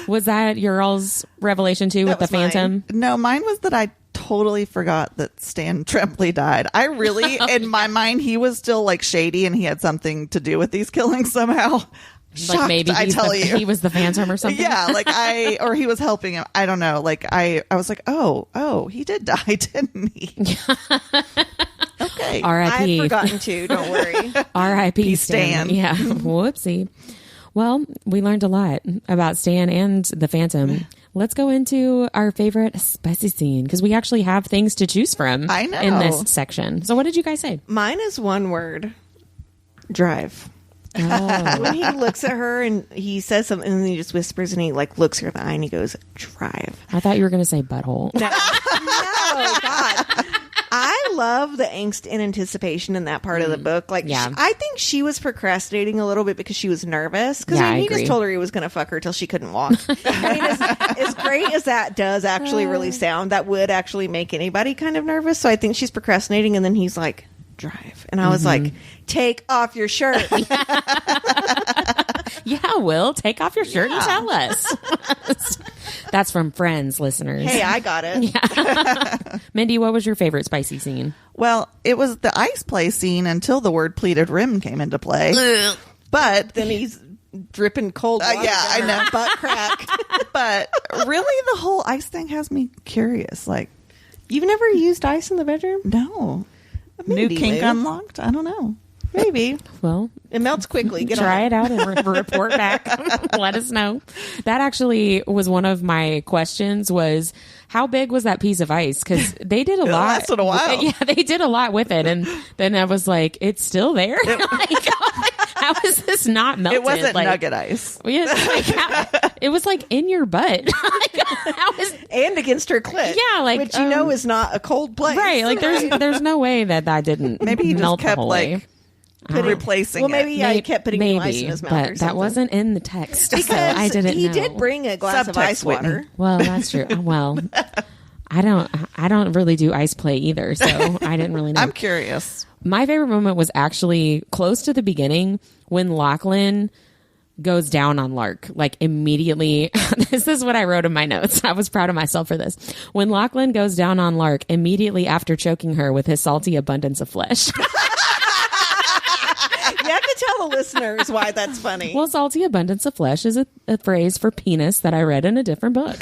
Was that your all's revelation too with the was mine. Phantom? No, mine was that I totally forgot that Stan Tremblay died. I really, in my mind, he was still like shady and he had something to do with these killings somehow. Like Shocked, maybe I tell you. he was the Phantom or something. Yeah, like or he was helping him. I don't know. Like I was like, oh, he did die, didn't he? Okay. I've R.I.P. forgotten to. Don't worry. R.I.P. Stan. Stan. Yeah. Whoopsie. Well, we learned a lot about Stan and the Phantom. Let's go into our favorite spicy scene because we actually have things to choose from I know. in this section. So what did you guys say? Mine is one word. Drive. Oh. When he looks at her and he says something and then he just whispers and he like looks her in the eye and he goes, drive. I thought you were going to say butthole. No, God. I love the angst and anticipation in that part of the book. Like, Yeah. I think she was procrastinating a little bit because she was nervous. Because Yeah, I he agree. just told her he was going to fuck her till she couldn't walk. I mean, as great as that does actually really sound, that would actually make anybody kind of nervous. So I think she's procrastinating, and then he's like, drive. And I was like, take off your shirt. Yeah, Will, take off your shirt and tell us. That's from Friends, listeners. Hey, I got it. Mindy, what was your favorite spicy scene? Well, it was the ice play scene until the word pleated rim came into play. But Then he's dripping cold water yeah, I down know. her butt crack. but really, the whole ice thing has me curious. Like, You've never used ice in the bedroom? no, Maybe, new kink Lou. unlocked. I don't know. Maybe. Well, It melts quickly. Get try on it out and report back. Let us know. That actually was one of my questions was how big was that piece of ice? Because they did a lot. lasted a while. Yeah, they did a lot with it. And then I was like, it's still there? Like, how is this not melted? It wasn't like, nugget ice. Yeah, it was like in your butt. Like, how is and against her clit. Yeah, like, which you know is not a cold place. right? Like there's no way that didn't Maybe he just melt the kept whole like way. replacing Well, maybe it. yeah, he kept putting new ice Maybe, in his mouth. but or that something. wasn't in the text, so because I didn't he know. did bring a glass of Subtext, ice water. Whitney. Well, that's true. Well, I don't really do ice play either, so I didn't really know. I'm curious. My favorite moment was actually close to the beginning when Lachlan goes down on Lark, like immediately. This is what I wrote in my notes. I was proud of myself for this. When Lachlan goes down on Lark immediately after choking her with his salty abundance of flesh. You have to tell the listeners why that's funny. Well, salty abundance of flesh is a phrase for penis that I read in a different book.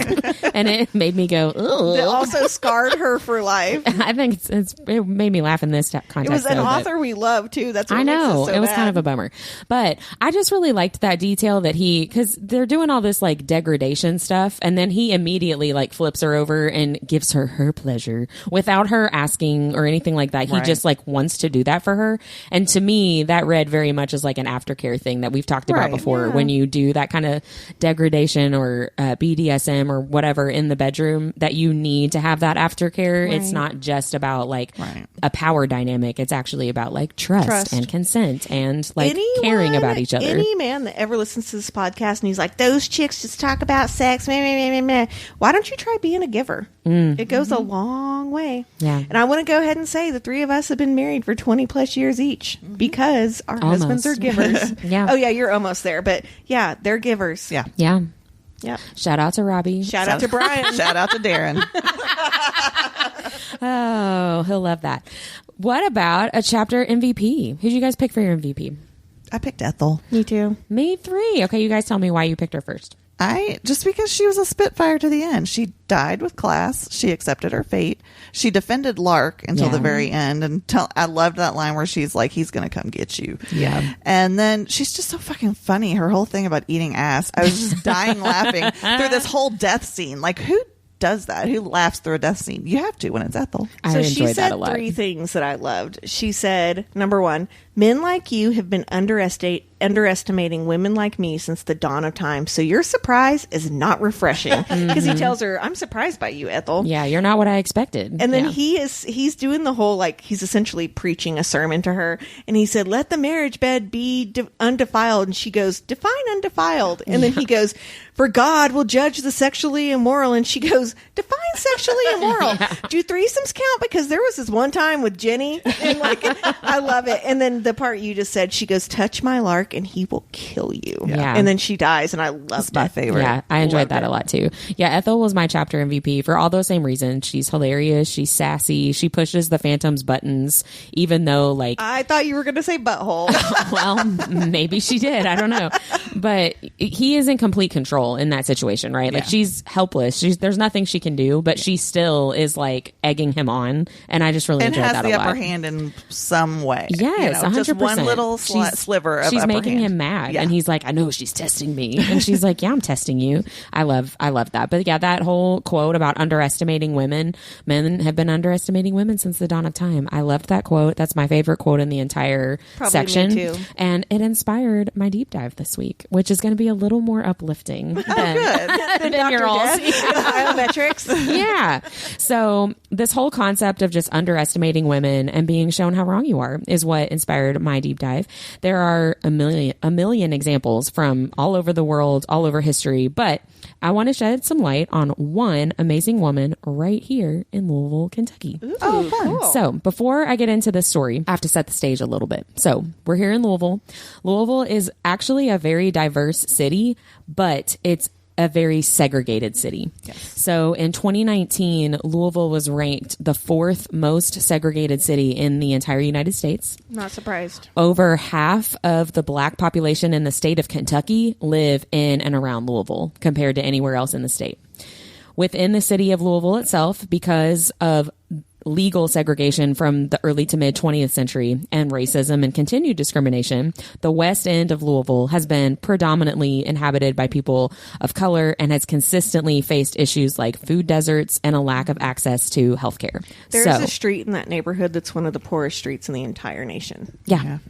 And it made me go, It ugh. also scarred her for life. I think it made me laugh in this context. It was an though, but- author we love too. That's what I know. makes it, so It was bad. kind of a bummer. But I just really liked that detail that because they're doing all this like degradation stuff. And then he immediately like flips her over and gives her pleasure without her asking or anything like that. He Right. just like wants to do that for her. And to me, that read very much as like an aftercare thing that we've talked about Right. before. When you do that kind of degradation or BDSM or whatever in the bedroom, that you need to have that aftercare. It's not just about like Right. a power dynamic. It's actually about like trust. And consent and like caring about each other. Any man that ever listens to this podcast and he's like, those chicks just talk about sex. Meh, meh, meh, meh, meh. Why don't you try being a giver? It goes a long way. Yeah. And I want to go ahead and say the three of us have been married for 20 plus years each because our husbands are givers. Yeah. Oh, yeah, you're almost there. But yeah, they're givers. Yeah. Yeah. Yeah. Shout out to Robbie. Shout out to Brian. Shout out to Darren. Oh, he'll love that. What about a chapter MVP? Who'd you guys pick for your MVP? I picked Ethel. Me too. Me 3. Okay, you guys tell me why you picked her first. Just because she was a spitfire to the end. She died with class. She accepted her fate. She defended Lark until the very end. And I loved that line where she's like, he's going to come get you. Yeah. And then she's just so fucking funny. Her whole thing about eating ass. I was just dying laughing through this whole death scene. Like, who does that? Who laughs through a death scene? You have to when it's Ethel. I So enjoyed she that said a lot. 3 things that I loved. She said, number 1, men like you have been underestimating women like me since the dawn of time. So your surprise is not refreshing. Because he tells her, I'm surprised by you, Ethel. Yeah, you're not what I expected. And then Yeah. he's doing the whole, like, he's essentially preaching a sermon to her. And he said, let the marriage bed be undefiled. And she goes, define undefiled. And then he goes, for God will judge the sexually immoral. And she goes, define sexually immoral. Do threesomes count? Because there was this one time with Jenny. And like, I love it. And then the part you just said, she goes, touch my Lark and he will kill you. Yeah. And then she dies. And I love That's my that. favorite. Yeah, I enjoyed Loved that it. a lot too. Yeah, Ethel was my chapter MVP for all those same reasons. She's hilarious. She's sassy. She pushes the Phantom's buttons, even though, like, I thought you were going to say butthole. well, maybe she did. I don't know. But he is in complete control in that situation, right? Like, she's helpless. There's nothing she can do, but she still is, like, egging him on. And I just really And enjoyed has that the a lot. upper hand in some way. Yes, 100%. Just one little She's- sliver of she's upper making hand. him mad, Yeah. and he's like, I know she's testing me. And she's like, yeah, I'm testing you. I love that. But yeah, that whole quote about underestimating women, men have been underestimating women since the dawn of time. I loved that quote. That's my favorite quote in the entire Probably section. me too. And it inspired my deep dive this week, which is going to be a little more uplifting than your all's. Biometrics. Yeah. So this whole concept of just underestimating women and being shown how wrong you are is what inspired my deep dive. There are a million examples from all over the world, all over history, but I want to shed some light on one amazing woman right here in Louisville, Kentucky. Oh, fun. Cool. So before I get into this story, I have to set the stage a little bit. So we're here in Louisville. Louisville is actually a very diverse city, but it's a very segregated city. Yes. So in 2019, Louisville was ranked the 4th most segregated city in the entire United States. Not surprised. Over half of the black population in the state of Kentucky live in and around Louisville compared to anywhere else in the state. Within the city of Louisville itself, because of legal segregation from the early to mid 20th century and racism and continued discrimination, the west end of Louisville has been predominantly inhabited by people of color and has consistently faced issues like food deserts and a lack of access to healthcare. There's a street in that neighborhood that's one of the poorest streets in the entire nation. Yeah.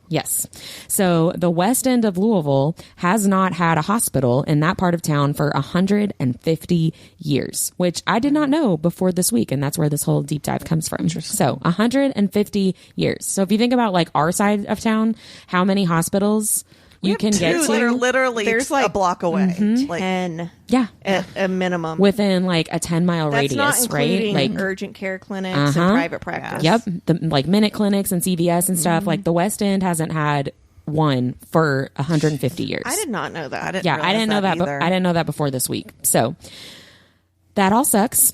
Yes. So the west end of Louisville has not had a hospital in that part of town for 150 years, which I did not know before this week. And that's where this whole deep dive comes from. So 150 years. So if you think about like our side of town, how many hospitals you can get Two that are to literally There's like a block away. Like, 10 yeah, at a minimum. within like a 10-mile That's radius, not including right? Like, urgent care clinics and private practice. yep, like minute clinics and CVS and stuff. Like the West End hasn't had one for 150 years. I did not know that. I didn't Yeah, I didn't know that. either. I didn't know that before this week. So that all sucks.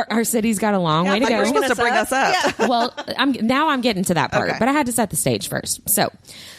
Our city's got a long way to like go. you're supposed to bring us up. Well, I'm getting to that part, Okay. but I had to set the stage first. So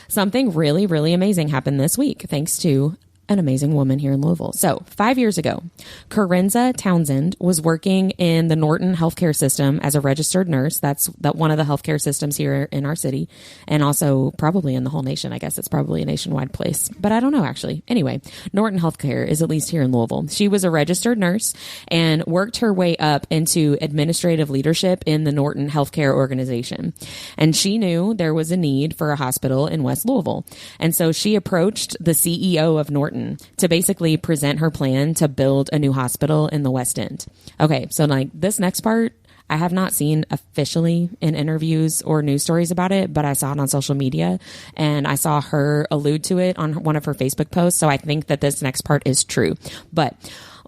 something really, really amazing happened this week, thanks to an amazing woman here in Louisville. So 5 years ago, Corenza Townsend was working in the Norton healthcare system as a registered nurse. That's one of the healthcare systems here in our city, and also probably in the whole nation. I guess it's probably a nationwide place, but I don't know actually. Anyway, Norton Healthcare is at least here in Louisville. She was a registered nurse and worked her way up into administrative leadership in the Norton Healthcare organization. And she knew there was a need for a hospital in West Louisville. And so she approached the CEO of Norton to basically present her plan to build a new hospital in the West End. Okay, so like this next part, I have not seen officially in interviews or news stories about it, but I saw it on social media and I saw her allude to it on one of her Facebook posts. So I think that this next part is true. But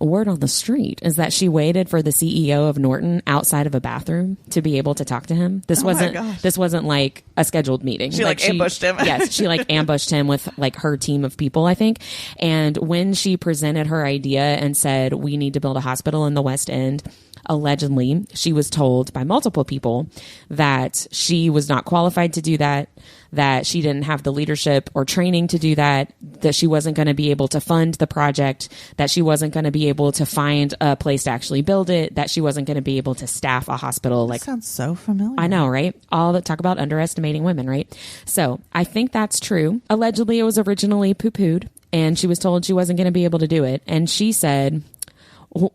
word on the street is that she waited for the CEO of Norton outside of a bathroom to be able to talk to him. This wasn't like a scheduled meeting. She ambushed him. Yes, she ambushed him with like her team of people, I think. And when she presented her idea and said, we need to build a hospital in the West End, allegedly, she was told by multiple people that she was not qualified to do that, that she didn't have the leadership or training to do that, that she wasn't going to be able to fund the project, that she wasn't going to be able to find a place to actually build it, that she wasn't going to be able to staff a hospital. That sounds so familiar. I know, right? All that talk about underestimating women, right? So I think that's true. Allegedly, it was originally poo-pooed, and she was told she wasn't going to be able to do it. And she said,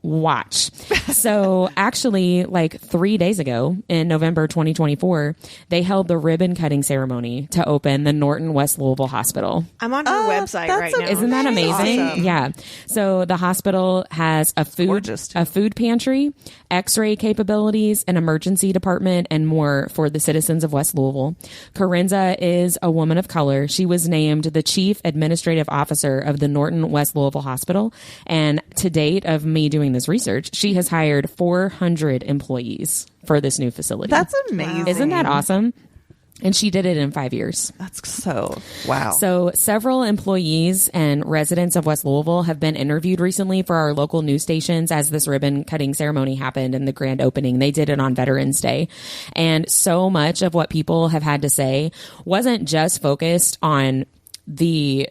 watch. So actually, like 3 days ago in November 2024, they held the ribbon cutting ceremony to open the Norton West Louisville Hospital. I'm on her website right now. Isn't that amazing? Awesome. Yeah. So the hospital has a food pantry, x-ray capabilities, an emergency department, and more for the citizens of West Louisville. Corenza is a woman of color. She was named the chief administrative officer of the Norton West Louisville Hospital. And to date of me doing this research, she has hired 400 employees for this new facility. That's amazing. Isn't that awesome? And she did it in 5 years. That's so, wow. So several employees and residents of West Louisville have been interviewed recently for our local news stations as this ribbon cutting ceremony happened and the grand opening. They did it on Veterans Day. And so much of what people have had to say wasn't just focused on the,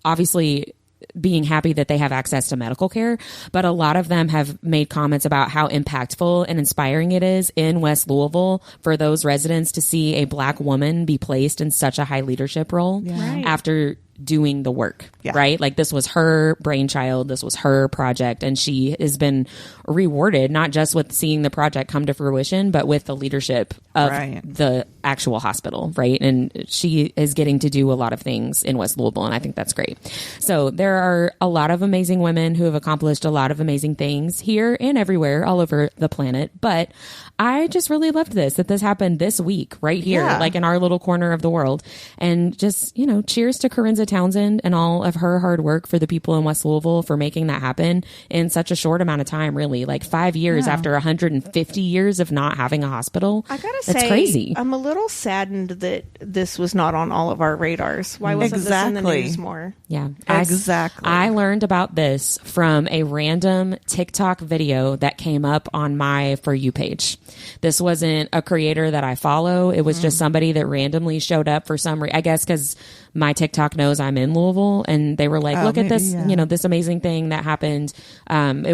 obviously, being happy that they have access to medical care, but a lot of them have made comments about how impactful and inspiring it is in West Louisville for those residents to see a Black woman be placed in such a high leadership role after doing the work, right? Like this was her brainchild. This was her project. And she has been rewarded, not just with seeing the project come to fruition, but with the leadership of the actual hospital, right? And she is getting to do a lot of things in West Louisville. And I think that's great. So there are a lot of amazing women who have accomplished a lot of amazing things here and everywhere, all over the planet. But I just really loved that this happened this week, right here, like in our little corner of the world. And just, you know, cheers to Corenza Townsend and all of her hard work for the people in West Louisville for making that happen in such a short amount of time, really. Like 5 years after 150 years of not having a hospital. I gotta say, it's crazy. I'm a little saddened that this was not on all of our radars. Why wasn't this in the news more? Yeah, exactly. I learned about this from a random TikTok video that came up on my For You page. This wasn't a creator that I follow. It was just somebody that randomly showed up for some reason. I guess because my TikTok knows I'm in Louisville, and they were like, look at this, you know, this amazing thing that happened. It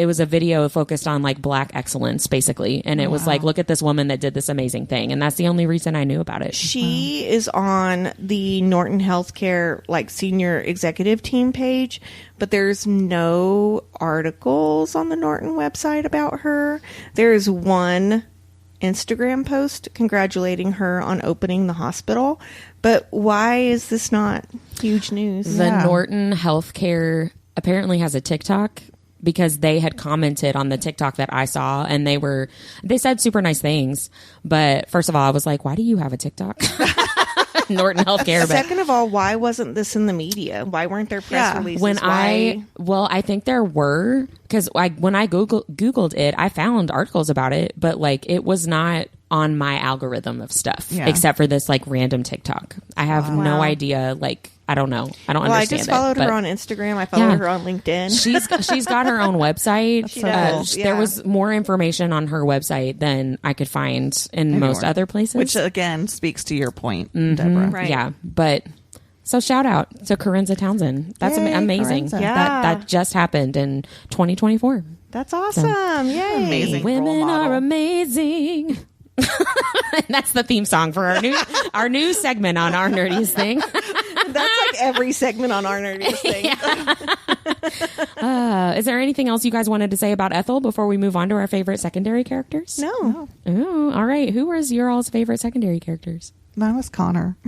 was a video focused on like Black excellence, basically. And it was like, look at this woman that did this amazing thing. And that's the only reason I knew about it. She is on the Norton Healthcare like senior executive team page, but there's no articles on the Norton website about her. There is one Instagram post congratulating her on opening the hospital. But why is this not huge news? The Norton Healthcare apparently has a TikTok, because they had commented on the TikTok that I saw, and they said super nice things. But first of all, I was like, why do you have a TikTok? Norton Healthcare. Second of all, why wasn't this in the media? Why weren't there press releases? I think there were, because when I Googled it, I found articles about it, but like it was not on my algorithm of stuff, except for this like random TikTok. I have no idea. Like, I don't know. I don't understand. I just followed her on Instagram. I followed her on LinkedIn. She's got her own website. Cool. There was more information on her website than I could find in most other places. Which again speaks to your point, Deborah. Right. Yeah, but so shout out to Corenza Townsend. That's amazing. Corenza. That just happened in 2024. That's awesome. Yay. Amazing. Women are amazing. That's the theme song for our new segment on Our Nerdiest Thing. That's like every segment on Our Nerdiest Thing. Is there anything else you guys wanted to say about Ethel before we move on to our favorite secondary characters? No. Oh, all right. Who was your all's favorite secondary characters? Mine was Connor.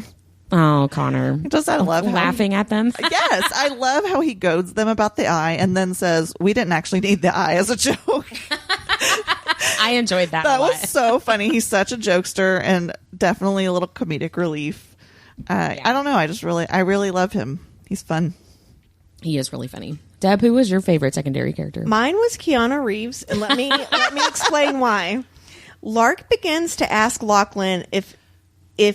Oh, Connor. I love laughing at them. Yes, I love how he goads them about the eye and then says, we didn't actually need the eye as a joke. I enjoyed that. That was so funny. He's such a jokester and definitely a little comedic relief. I don't know. I really love him. He's fun. He is really funny. Deb, who was your favorite secondary character? Mine was Keanu Reeves, and let me explain why. Lark begins to ask Lachlan if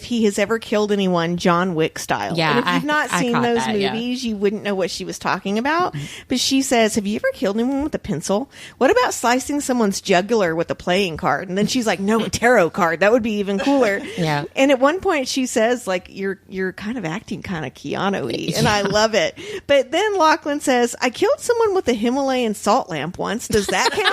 he has ever killed anyone John Wick style. Yeah, and if you've not seen those that, movies, you wouldn't know what she was talking about. But she says, have you ever killed anyone with a pencil? What about slicing someone's jugular with a playing card? And then she's like, no, a tarot card. That would be even cooler. Yeah. And at one point she says, like, you're kind of acting kind of Keanu-y. And I love it. But then Lachlan says, I killed someone with a Himalayan salt lamp once. Does that count?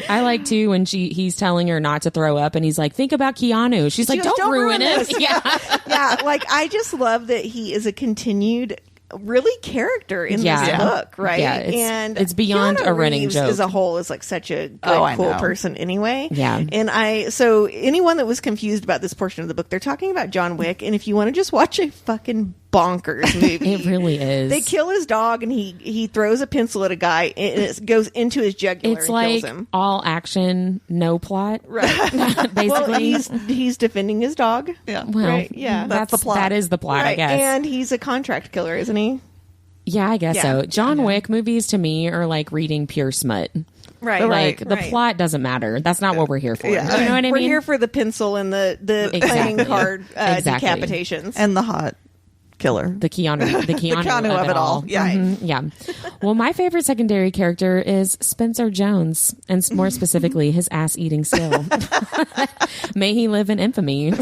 I like too when he's telling her not to throw up and he's like, think about Keanu. She's like, don't ruin it. Yeah. Yeah. Like, I just love that he is a continued really character in this book, right? Yeah, it's beyond Keanu a running Reeves joke. as a whole is like such a good, cool person anyway. Yeah. And so anyone that was confused about this portion of the book, they're talking about John Wick, and if you want to just watch a fucking bonkers movie. It really is. They kill his dog, and he throws a pencil at a guy, and it goes into his jugular It's and like kills him. all action, no plot. Right. Basically. Well, he's defending his dog. Yeah. Well, Right, yeah. That's the plot. That is the plot, I Right. guess. And he's a contract killer, isn't he? Yeah, I guess Yeah. so. John Wick movies to me are like reading pure smut. Right. Like the right. plot doesn't matter. That's not what we're here for. Yeah. Do you know what I We're mean? here for the pencil and the Exactly. playing card Exactly. decapitations. And the hot killer. the Keanu of it all. Yeah. Mhm, yeah. Well, my favorite secondary character is Spencer Jones, and more specifically, his ass-eating skill. May he live in infamy.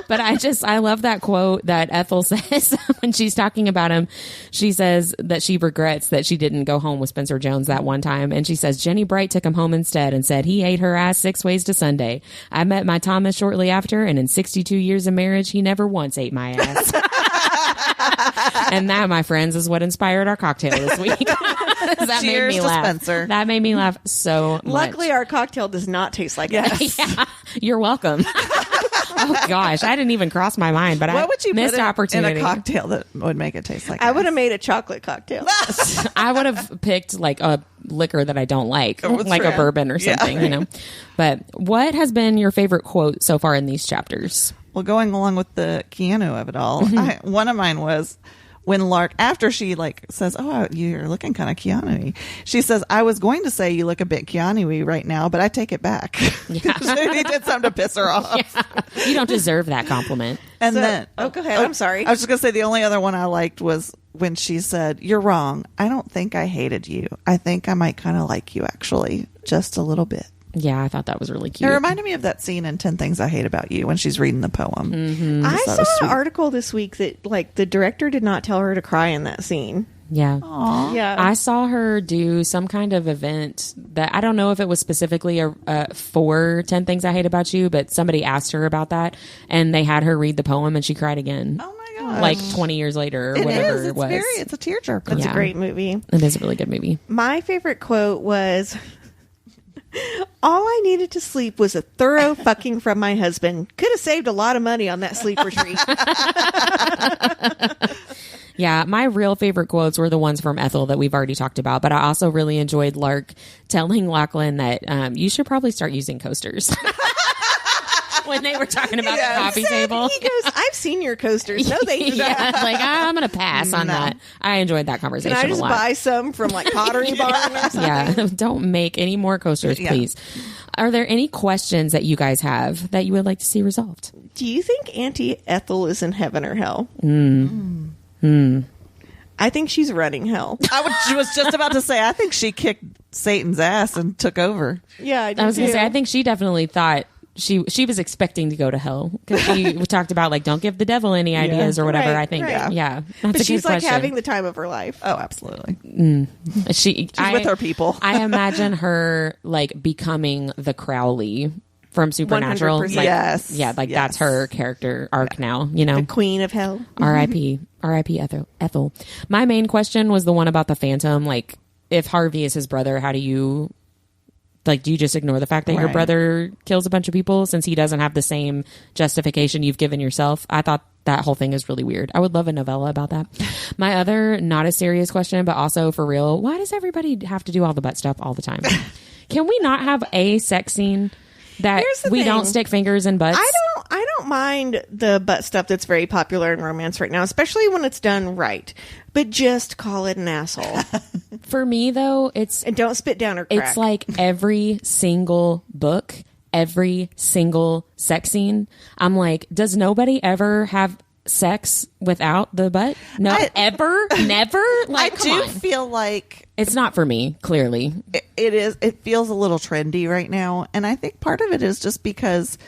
But I love that quote that Ethel says when she's talking about him. She says that she regrets that she didn't go home with Spencer Jones that one time. And she says, Jenny Bright took him home instead and said he ate her ass 6 ways to Sunday. I met my Thomas shortly after, and in 62 years of marriage, he never once ate my ass. And that, my friends, is what inspired our cocktail this week. That Cheers made me to laugh. Spencer. That made me laugh so much. Luckily, our cocktail does not taste like ass. Yeah, you're welcome. Oh gosh, I didn't even cross my mind, but What would you missed put in opportunity. a cocktail that would make it taste like I would ass? have made a chocolate cocktail. I would have picked like a liquor that I don't like, Oh, like a true. bourbon or Yeah. something, you know. But what has been your favorite quote so far in these chapters? Well, going along with the Keanu of it all, one of mine was when Lark, after she like says, "Oh, you're looking kind of Keanu-y," she says, "I was going to say you look a bit Keanu-y right now, but I take it back." Yeah. He did something to piss her off. Yeah. You don't deserve that compliment. And So- then, go ahead. I'm sorry. I was just going to say the only other one I liked was when she said, "You're wrong. I don't think I hated you. I think I might kind of like you, actually, just a little bit." Yeah, I thought that was really It cute. reminded me of that scene in 10 Things I Hate About You when she's reading the poem. I That saw was an sweet. article this week that like the director did not tell her to cry in that scene. Yeah. Yeah. I saw her do some kind of event that I don't know if it was specifically for 10 Things I Hate About You, but somebody asked her about that, and they had her read the poem, and she cried again. Oh my gosh. Like 20 years later or It whatever is. it was. It's a tearjerker. It's Yeah. a great movie. It is a really good movie. My favorite quote was, all I needed to sleep was a thorough fucking from my husband. Could have saved a lot of money on that sleep retreat. Yeah, my real favorite quotes were the ones from Ethel that we've already talked about, but I also really enjoyed Lark telling Lachlan that you should probably start using coasters. When they were talking about the coffee table. He goes, I've seen your coasters. No, they do Yeah, not. like I'm going to pass on that. I enjoyed that Can conversation I just a lot. buy some from like Pottery Barn or something? Yeah, don't make any more coasters, please. Are there any questions that you guys have that you would like to see resolved? Do you think Auntie Ethel is in heaven or hell? I think she's running hell. I was just about to say, I think she kicked Satan's ass and took over. Yeah, I do I was going to too. say, I think she definitely thought she was expecting to go to hell because we talked about like don't give the devil any ideas or whatever. Right, I think, right. yeah, that's But a she's good like question. having the time of her life. Oh, absolutely. She's with her people. I imagine her like becoming the Crowley from Supernatural. 100%. Like, Yes. yeah, like Yes. that's her character arc now. You know, The queen of hell. R.I.P. R.I.P. Ethel. My main question was the one about the Phantom. Like, if Harvey is his brother, how do you do you just ignore the fact that your Right. brother kills a bunch of people since he doesn't have the same justification you've given yourself? I thought that whole thing is really weird. I would love a novella about that. My other not a serious question, but also for real, why does everybody have to do all the butt stuff all the time? Can we not have a sex scene? that Here's the we thing. don't stick fingers in butts. I don't mind the butt stuff that's very popular in romance right now, especially when it's done right. But just call it an asshole. For me, though, And don't spit down or crack. it's like every single book, every single sex scene. I'm like, does nobody ever have sex without the butt? No, ever, never. Like, I come do on. feel like It's not for me. Clearly, it is. It feels a little trendy right now, and I think part of it is just because,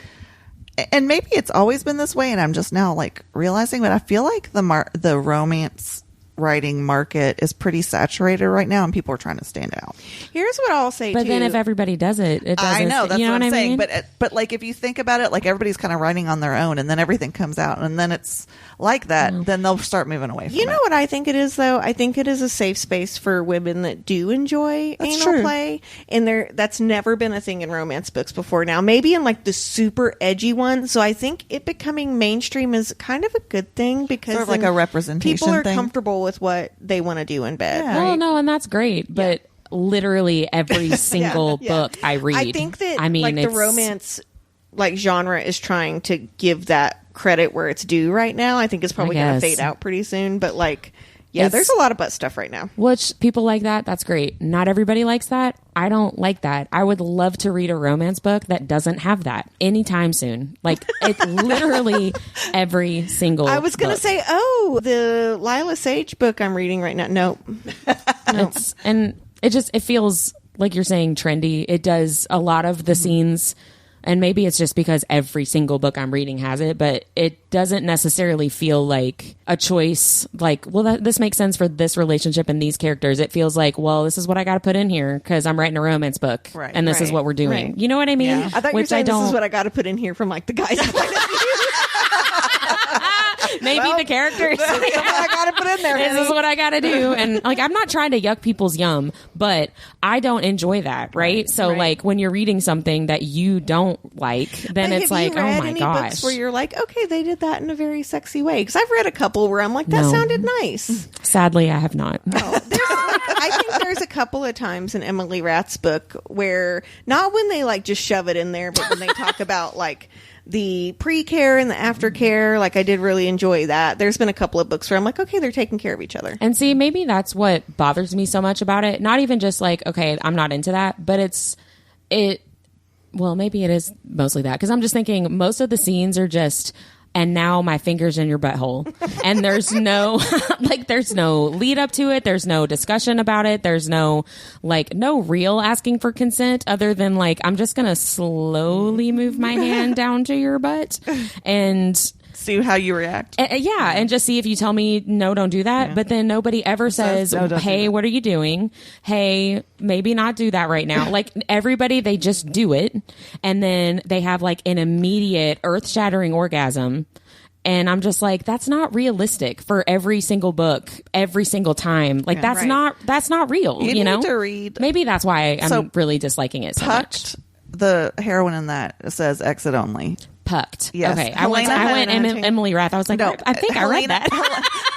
and maybe it's always been this way, and I'm just now like realizing. But I feel like the romance writing market is pretty saturated right now, and people are trying to stand out. Here's what I'll say. but too. then if everybody does it, it doesn't. I know that's you know what I'm saying. I mean? But like if you think about it, like everybody's kind of writing on their own, and then everything comes out, and then it's like that. Then they'll start moving away from it. You know what I think it is, though? I think it is a safe space for women that do enjoy That's anal true. play, and that's never been a thing in romance books before. Now, maybe in like the super edgy one. So I think it becoming mainstream is kind of a good thing because Sort of like then a representation people are thing. comfortable with what they want to do in bed. Yeah. Well, right? no, and that's great, but literally every single Yeah. book I read. I think that I mean, like the it's- romance like genre is trying to give that credit where it's due right now. I think it's probably going to guess. fade out pretty soon, but like yeah, It's- there's a lot of butt stuff right now. Which people like that. That's great. Not everybody likes that. I don't like that. I would love to read a romance book that doesn't have that anytime soon. Like it's literally every single. I was going to book. say, oh, the Lila Sage book I'm reading right now. Nope. It feels like you're saying trendy. It does a lot of the scenes, and maybe it's just because every single book I'm reading has it, but it doesn't necessarily feel like a choice. Like, well, this makes sense for this relationship and these characters. It feels like, well, this is what I got to put in here because I'm writing a romance book, Right. and this is Right. what we're doing. Right. You know what I mean? Yeah. I thought you were Which saying this don't. is what I got to put in here from like the guy's point of view. Maybe the characters. This is what I got to put in there. This is honey. what I got to do. And like, I'm not trying to yuck people's yum, but I don't enjoy that. Right. So Right. like when you're reading something that you don't like, then But it's have like, you read oh my any gosh. books where you're like, okay, they did that in a very sexy way? Because I've read a couple where I'm like, that No. sounded nice. Sadly, I have not. I think there's a couple of times in Emily Rath's book where not when they like just shove it in there, but when they talk about like the pre-care and the aftercare, like I did really enjoy that. There's been a couple of books where I'm like, okay, they're taking care of each other. And see, maybe that's what bothers me so much about it. Not even just like, okay, I'm not into that, but well, maybe it is mostly that. Because I'm just thinking most of the scenes are just, and now my finger's in your butthole. And there's no, there's no lead up to it. There's no discussion about it. There's no real asking for consent other than like, I'm just going to slowly move my hand down to your butt. And See how you react. yeah, and just see if you tell me no, don't do that. But then nobody ever says, "No, don't do hey, that." what are you doing? Hey, maybe not do that right now. Like everybody, they just do it, and then they have like an immediate earth-shattering orgasm. And I'm just like, that's not realistic for every single book, every single time. Like that's right. not real. You You know, need to read- Maybe that's why I'm So, really disliking it so much. Pucked, the heroine in that says exit only. Pucked. Yes. Okay, Helena I went Hunting. Emily Rath. I was like, I think I read that.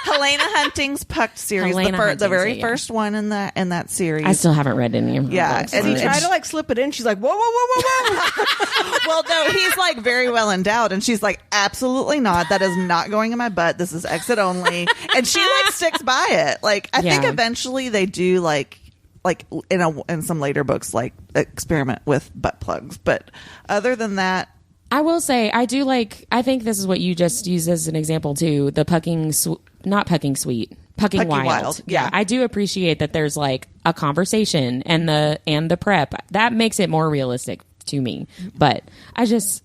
Helena Hunting's Pucked series, Helena the Hunting's, very yeah. first one in that series. I still haven't read any of her Yeah, books. and He it's- tried to like slip it in. She's like, whoa, whoa, whoa, whoa, whoa. Well, no, he's like very well endowed, and she's like, absolutely not. That is not going in my butt. This is exit only, and she like sticks by it. Like I think Yeah. eventually they do like in some later books like experiment with butt plugs, but other than that. I will say, I think this is what you just used as an example too. The pucking wild. Yeah. I do appreciate that there's like a conversation and the prep. That makes it more realistic to me. But I just,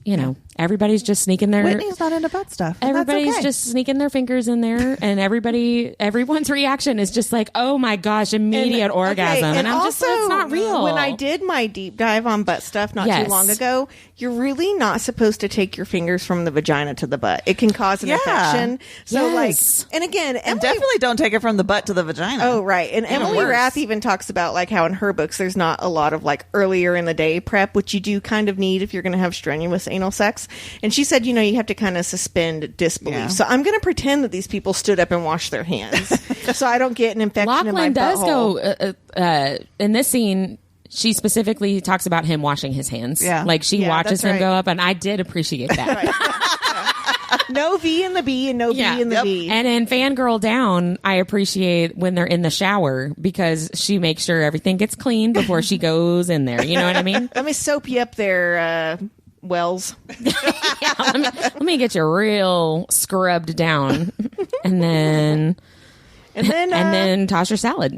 everybody's just sneaking their Whitney's not into butt stuff. And that's everybody's okay. just sneaking their fingers in there, and everyone's reaction is just like, oh my gosh, immediate orgasm. Okay, and I'm just, that's not real. When I did my deep dive on butt stuff not Yes. too long ago, you're really not supposed to take your fingers from the vagina to the butt. It can cause an Yeah. infection. So Yes. and again, And Emily, definitely don't take it from the butt to the vagina. oh right, and Even Emily worse. Rath even talks about like how in her books there's not a lot of like earlier in the day prep, which you do kind of need if you're going to have strenuous anal sex. And she said, you have to kind of suspend disbelief. Yeah. So I'm going to pretend that these people stood up and washed their hands, so I don't get an infection in my Lachlan does butthole. go in this scene. she specifically talks about him washing his hands. Yeah. Like she Yeah, watches that's him right. go up, and I did appreciate that. No V in the B and no Yeah. B in the Yep. B. And in Fangirl Down, I appreciate when they're in the shower because she makes sure everything gets clean before she goes in there. You know what I mean? Let me soap you up there, Wells. Yeah, let me get you real scrubbed down, and then toss your salad.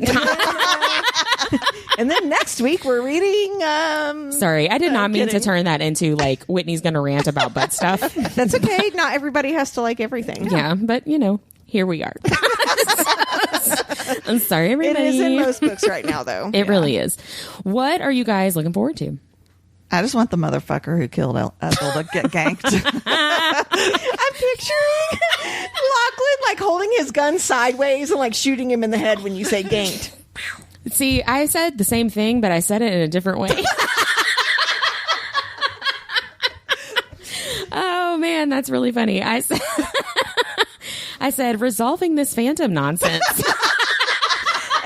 And then next week we're reading. Sorry, I did not mean to kidding. turn that into like Whitney's going to rant about butt stuff. That's okay. Not everybody has to like everything. Yeah, but here we are. I'm sorry, It everybody. is in most books right now, though. It really is. What are you guys looking forward to? I just want the motherfucker who killed Ethel to get ganked. I'm picturing Lachlan like holding his gun sideways and like shooting him in the head when you say ganked. See, I said the same thing, but I said it in a different way. Oh man, that's really funny. I said resolving this phantom nonsense.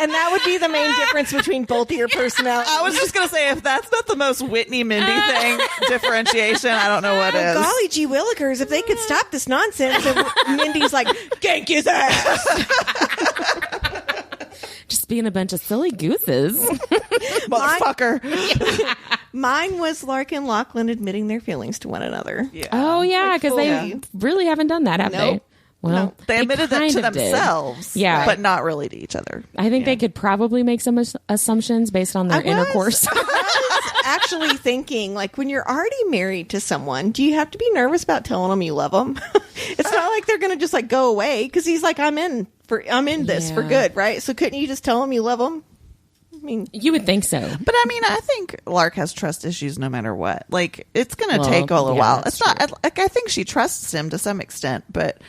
And that would be the main difference between both of your personalities. I was just going to say, if that's not the most Whitney Mindy thing differentiation, I don't know what is. Golly gee willikers, if they could stop this nonsense, and Mindy's like, gank his ass. Just being a bunch of silly gooses. Motherfucker. Mine was Lark and Lachlan admitting their feelings to one another. Yeah. Oh yeah, because they fully. really haven't done that, have they? Nope. Well, No. They admitted that kind to of did. themselves, Yeah. but not really to each other. I think they could probably make some assumptions based on their intercourse. I was actually thinking, like, when you're already married to someone, do you have to be nervous about telling them you love them? It's not like they're going to just like go away because he's like, I'm in this for Yeah. good, right? So couldn't you just tell them you love them? I mean, You would think so. But I mean, I think Lark has trust issues no matter what. Like, it's going to Well, take a little yeah, while. that's It's not, like, I think she trusts him to some extent, but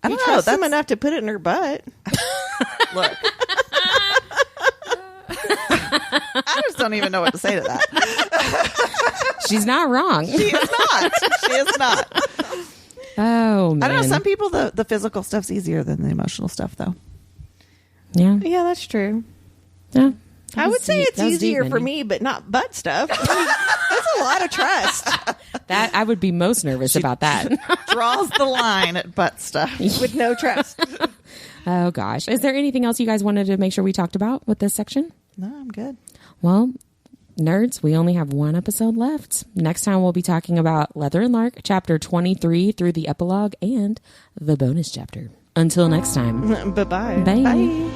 I you don't know. trust them That's, enough to put it in her butt. look. I just don't even know what to say to that. She's not wrong. She is not. She is not. Oh man. I don't know. Some people, the physical stuff's easier than the emotional stuff, though. Yeah. Yeah, that's true. Yeah. I would say it's That was deep, easier for Mindy. me, but not butt stuff. I mean, that's a lot of trust That I would be most nervous about that. Draws the line at butt stuff. with no trust. Oh gosh. Is there anything else you guys wanted to make sure we talked about with this section? No, I'm good. Well, nerds, we only have one episode left. Next time we'll be talking about Leather and Lark, chapter 23 through the epilogue and the bonus chapter. Until next time. Bye-bye. Bye.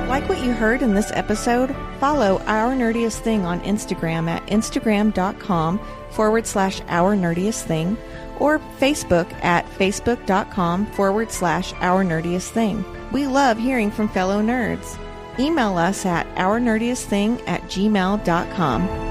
Like what you heard in this episode? Follow Our Nerdiest Thing on Instagram at instagram.com/Our Nerdiest Thing or Facebook at facebook.com/Our Nerdiest Thing. We love hearing from fellow nerds. Email us at ournerdiestthing@gmail.com.